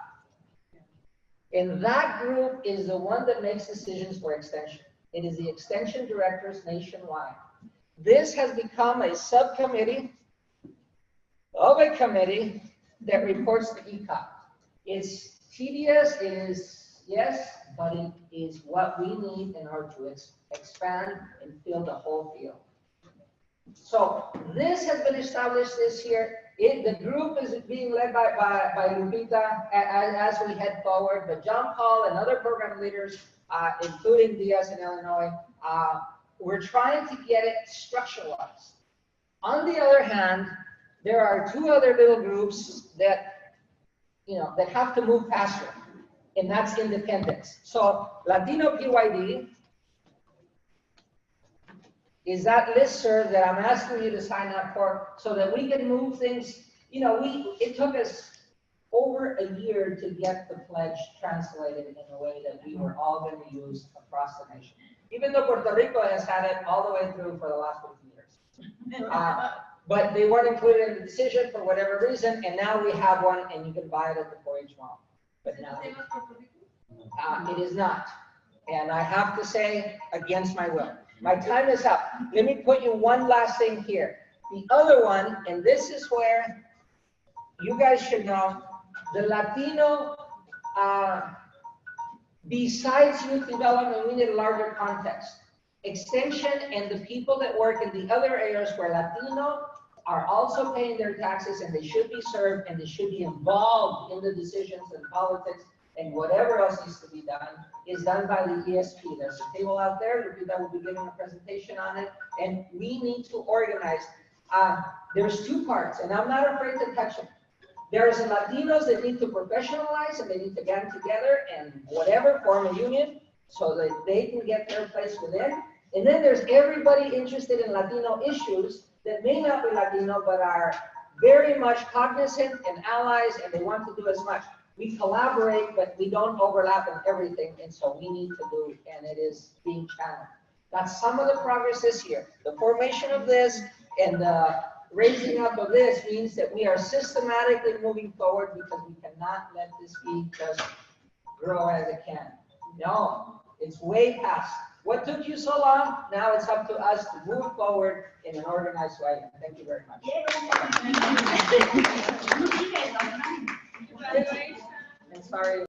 [SPEAKER 8] And that group is the one that makes decisions for extension. It is the extension directors nationwide. This has become a subcommittee of a committee that reports to ECOP. It's tedious, it is, yes, but it is what we need in order to expand and fill the whole field. So this has been established this year. The group is being led by Lupita as we head forward, but John Paul and other program leaders, including Diaz in Illinois, we're trying to get it structuralized. On the other hand, there are 2 other little groups that, you know, that have to move faster, and that's independence. So Latino PYD is that listserv that I'm asking you to sign up for so that we can move things. You know, it took us over a year to get the pledge translated in a way that we were all going to use across the nation. Even though Puerto Rico has had it all the way through for the last 50 years. But they weren't included in the decision for whatever reason, and now we have one, and you can buy it at the 4-H mall. But now, it is not. And I have to say, against my will. My time is up. Let me put you one last thing here. The other one, and this is where you guys should know, the Latino, besides youth development, we need a larger context. Extension and the people that work in the other areas where Latino are also paying their taxes, and they should be served, and they should be involved in the decisions and politics and whatever else needs to be done is done by the ESP. There's a table out there. Lupita will be giving a presentation on it, and we need to organize. There's 2 parts, and I'm not afraid to touch them. There's Latinos that need to professionalize, and they need to get together and whatever, form a union so that they can get their place within. And then there's everybody interested in Latino issues that may not be Latino, but are very much cognizant and allies, and they want to do as much. We collaborate, but we don't overlap in everything, and so we need to do, and it is being channeled. That's some of the progress this year. The formation of this and the raising up of this means that we are systematically moving forward, because we cannot let this be just grow as it can. No, it's way past. What took you so long? Now it's up to us to move forward in an organized way. Thank you very much. And sorry.